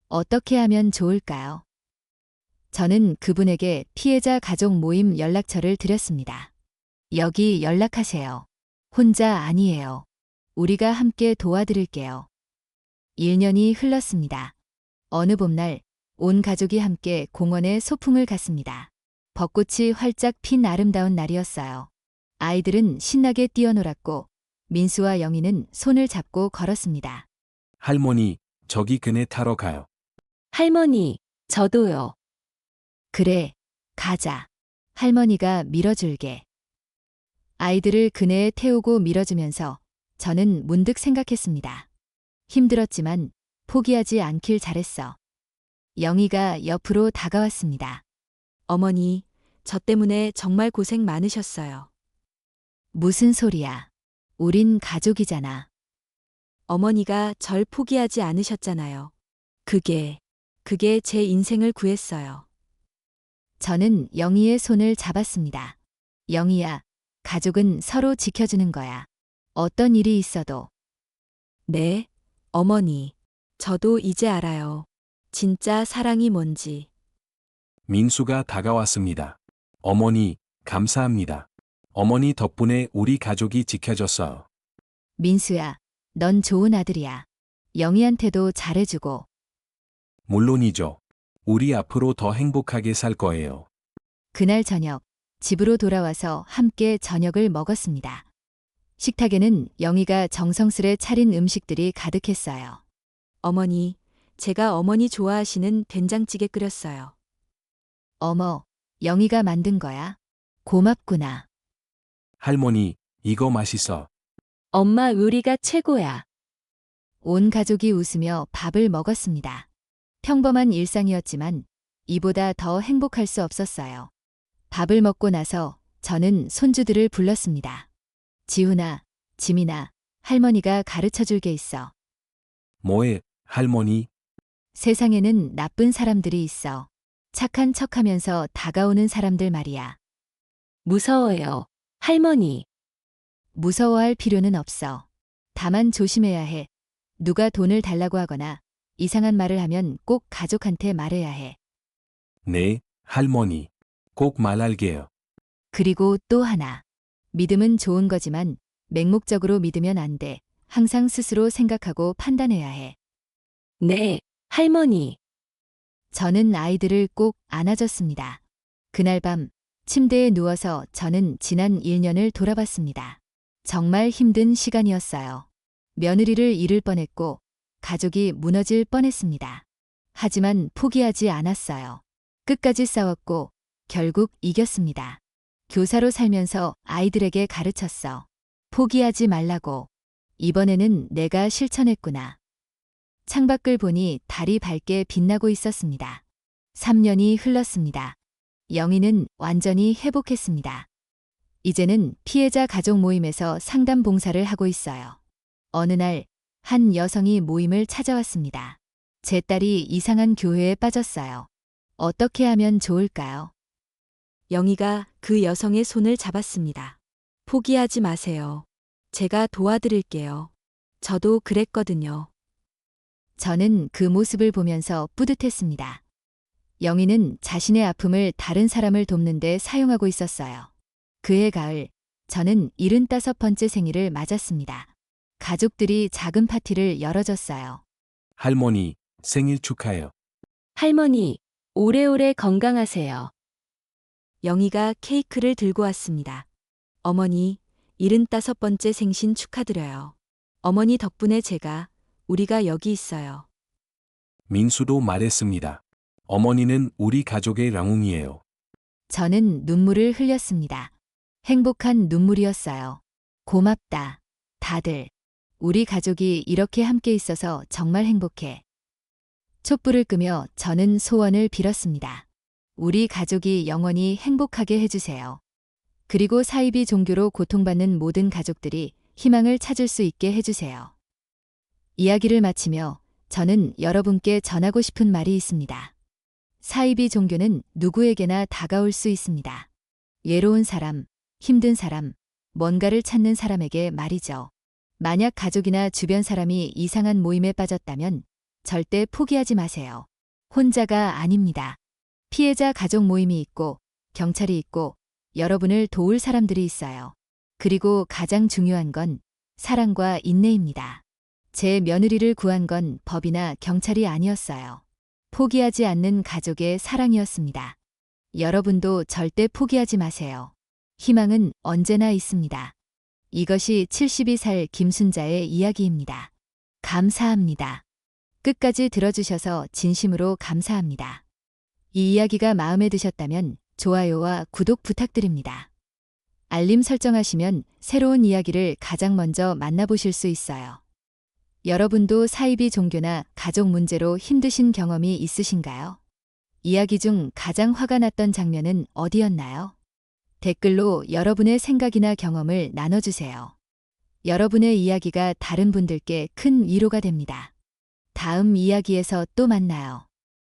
어떻게 하면 좋을까요? 저는 그분에게 피해자 가족 모임 연락처를 드렸습니다. 여기 연락하세요. 혼자 아니에요. 우리가 함께 도와드릴게요. 1년이 흘렀습니다. 어느 봄날 온 가족이 함께 공원에 소풍을 갔습니다. 벚꽃이 활짝 핀 아름다운 날이었어요. 아이들은 신나게 뛰어놀았고 민수와 영희는 손을 잡고 걸었습니다. 할머니, 저기 그네 타러 가요. 할머니, 저도요. 그래, 가자. 할머니가 밀어줄게. 아이들을 그네에 태우고 밀어주면서 저는 문득 생각했습니다. 힘들었지만 포기하지 않길 잘했어. 영희가 옆으로 다가왔습니다. 어머니, 저 때문에 정말 고생 많으셨어요. 무슨 소리야. 우린 가족이잖아. 어머니가 절 포기하지 않으셨잖아요. 그게 제 인생을 구했어요. 저는 영희의 손을 잡았습니다. 영희야, 가족은 서로 지켜주는 거야. 어떤 일이 있어도. 네, 어머니. 저도 이제 알아요. 진짜 사랑이 뭔지. 민수가 다가왔습니다. 어머니, 감사합니다. 어머니 덕분에 우리 가족이 지켜졌어요. 민수야, 넌 좋은 아들이야. 영희한테도 잘해주고. 물론이죠. 우리 앞으로 더 행복하게 살 거예요. 그날 저녁, 집으로 돌아와서 함께 저녁을 먹었습니다. 식탁에는 영희가 정성스레 차린 음식들이 가득했어요. 어머니, 제가 어머니 좋아하시는 된장찌개 끓였어요. 어머, 영희가 만든 거야? 고맙구나. 할머니, 이거 맛있어. 엄마 요리가 최고야. 온 가족이 웃으며 밥을 먹었습니다. 평범한 일상이었지만 이보다 더 행복할 수 없었어요. 밥을 먹고 나서 저는 손주들을 불렀습니다. 지훈아, 지민아, 할머니가 가르쳐 줄 게 있어. 뭐해, 할머니? 세상에는 나쁜 사람들이 있어. 착한 척하면서 다가오는 사람들 말이야. 무서워요. 할머니. 무서워할 필요는 없어. 다만 조심해야 해. 누가 돈을 달라고 하거나 이상한 말을 하면 꼭 가족한테 말해야 해. 네, 할머니. 꼭 말할게요. 그리고 또 하나. 믿음은 좋은 거지만 맹목적으로 믿으면 안 돼. 항상 스스로 생각하고 판단해야 해. 네, 할머니. 저는 아이들을 꼭 안아줬습니다. 그날 밤 침대에 누워서 저는 지난 1년을 돌아봤습니다. 정말 힘든 시간이었어요. 며느리를 잃을 뻔했고 가족이 무너질 뻔했습니다. 하지만 포기하지 않았어요. 끝까지 싸웠고 결국 이겼습니다. 교사로 살면서 아이들에게 가르쳤어. 포기하지 말라고. 이번에는 내가 실천했구나. 창밖을 보니 달이 밝게 빛나고 있었습니다. 3년이 흘렀습니다. 영희는 완전히 회복했습니다. 이제는 피해자 가족 모임에서 상담 봉사를 하고 있어요. 어느 날 한 여성이 모임을 찾아왔습니다. 제 딸이 이상한 교회에 빠졌어요. 어떻게 하면 좋을까요? 영희가 그 여성의 손을 잡았습니다. 포기하지 마세요. 제가 도와드릴게요. 저도 그랬거든요. 저는 그 모습을 보면서 뿌듯했습니다. 영희는 자신의 아픔을 다른 사람을 돕는 데 사용하고 있었어요. 그해 가을, 저는 75번째 생일을 맞았습니다. 가족들이 작은 파티를 열어줬어요. 할머니, 생일 축하해요. 할머니, 오래오래 건강하세요. 영희가 케이크를 들고 왔습니다. 어머니, 75번째 생신 축하드려요. 어머니 덕분에 우리가 여기 있어요. 민수도 말했습니다. 어머니는 우리 가족의 영웅이에요. 저는 눈물을 흘렸습니다. 행복한 눈물이었어요. 고맙다. 다들. 우리 가족이 이렇게 함께 있어서 정말 행복해. 촛불을 끄며 저는 소원을 빌었습니다. 우리 가족이 영원히 행복하게 해주세요. 그리고 사이비 종교로 고통받는 모든 가족들이 희망을 찾을 수 있게 해주세요. 이야기를 마치며 저는 여러분께 전하고 싶은 말이 있습니다. 사이비 종교는 누구에게나 다가올 수 있습니다. 외로운 사람, 힘든 사람, 뭔가를 찾는 사람에게 말이죠. 만약 가족이나 주변 사람이 이상한 모임에 빠졌다면 절대 포기하지 마세요. 혼자가 아닙니다. 피해자 가족 모임이 있고 경찰이 있고 여러분을 도울 사람들이 있어요. 그리고 가장 중요한 건 사랑과 인내입니다. 제 며느리를 구한 건 법이나 경찰이 아니었어요. 포기하지 않는 가족의 사랑이었습니다. 여러분도 절대 포기하지 마세요. 희망은 언제나 있습니다. 이것이 72살 김순자의 이야기입니다. 감사합니다. 끝까지 들어주셔서 진심으로 감사합니다. 이 이야기가 마음에 드셨다면 좋아요와 구독 부탁드립니다. 알림 설정하시면 새로운 이야기를 가장 먼저 만나보실 수 있어요. 여러분도 사이비 종교나 가족 문제로 힘드신 경험이 있으신가요? 이야기 중 가장 화가 났던 장면은 어디였나요? 댓글로 여러분의 생각이나 경험을 나눠주세요. 여러분의 이야기가 다른 분들께 큰 위로가 됩니다. 다음 이야기에서 또 만나요.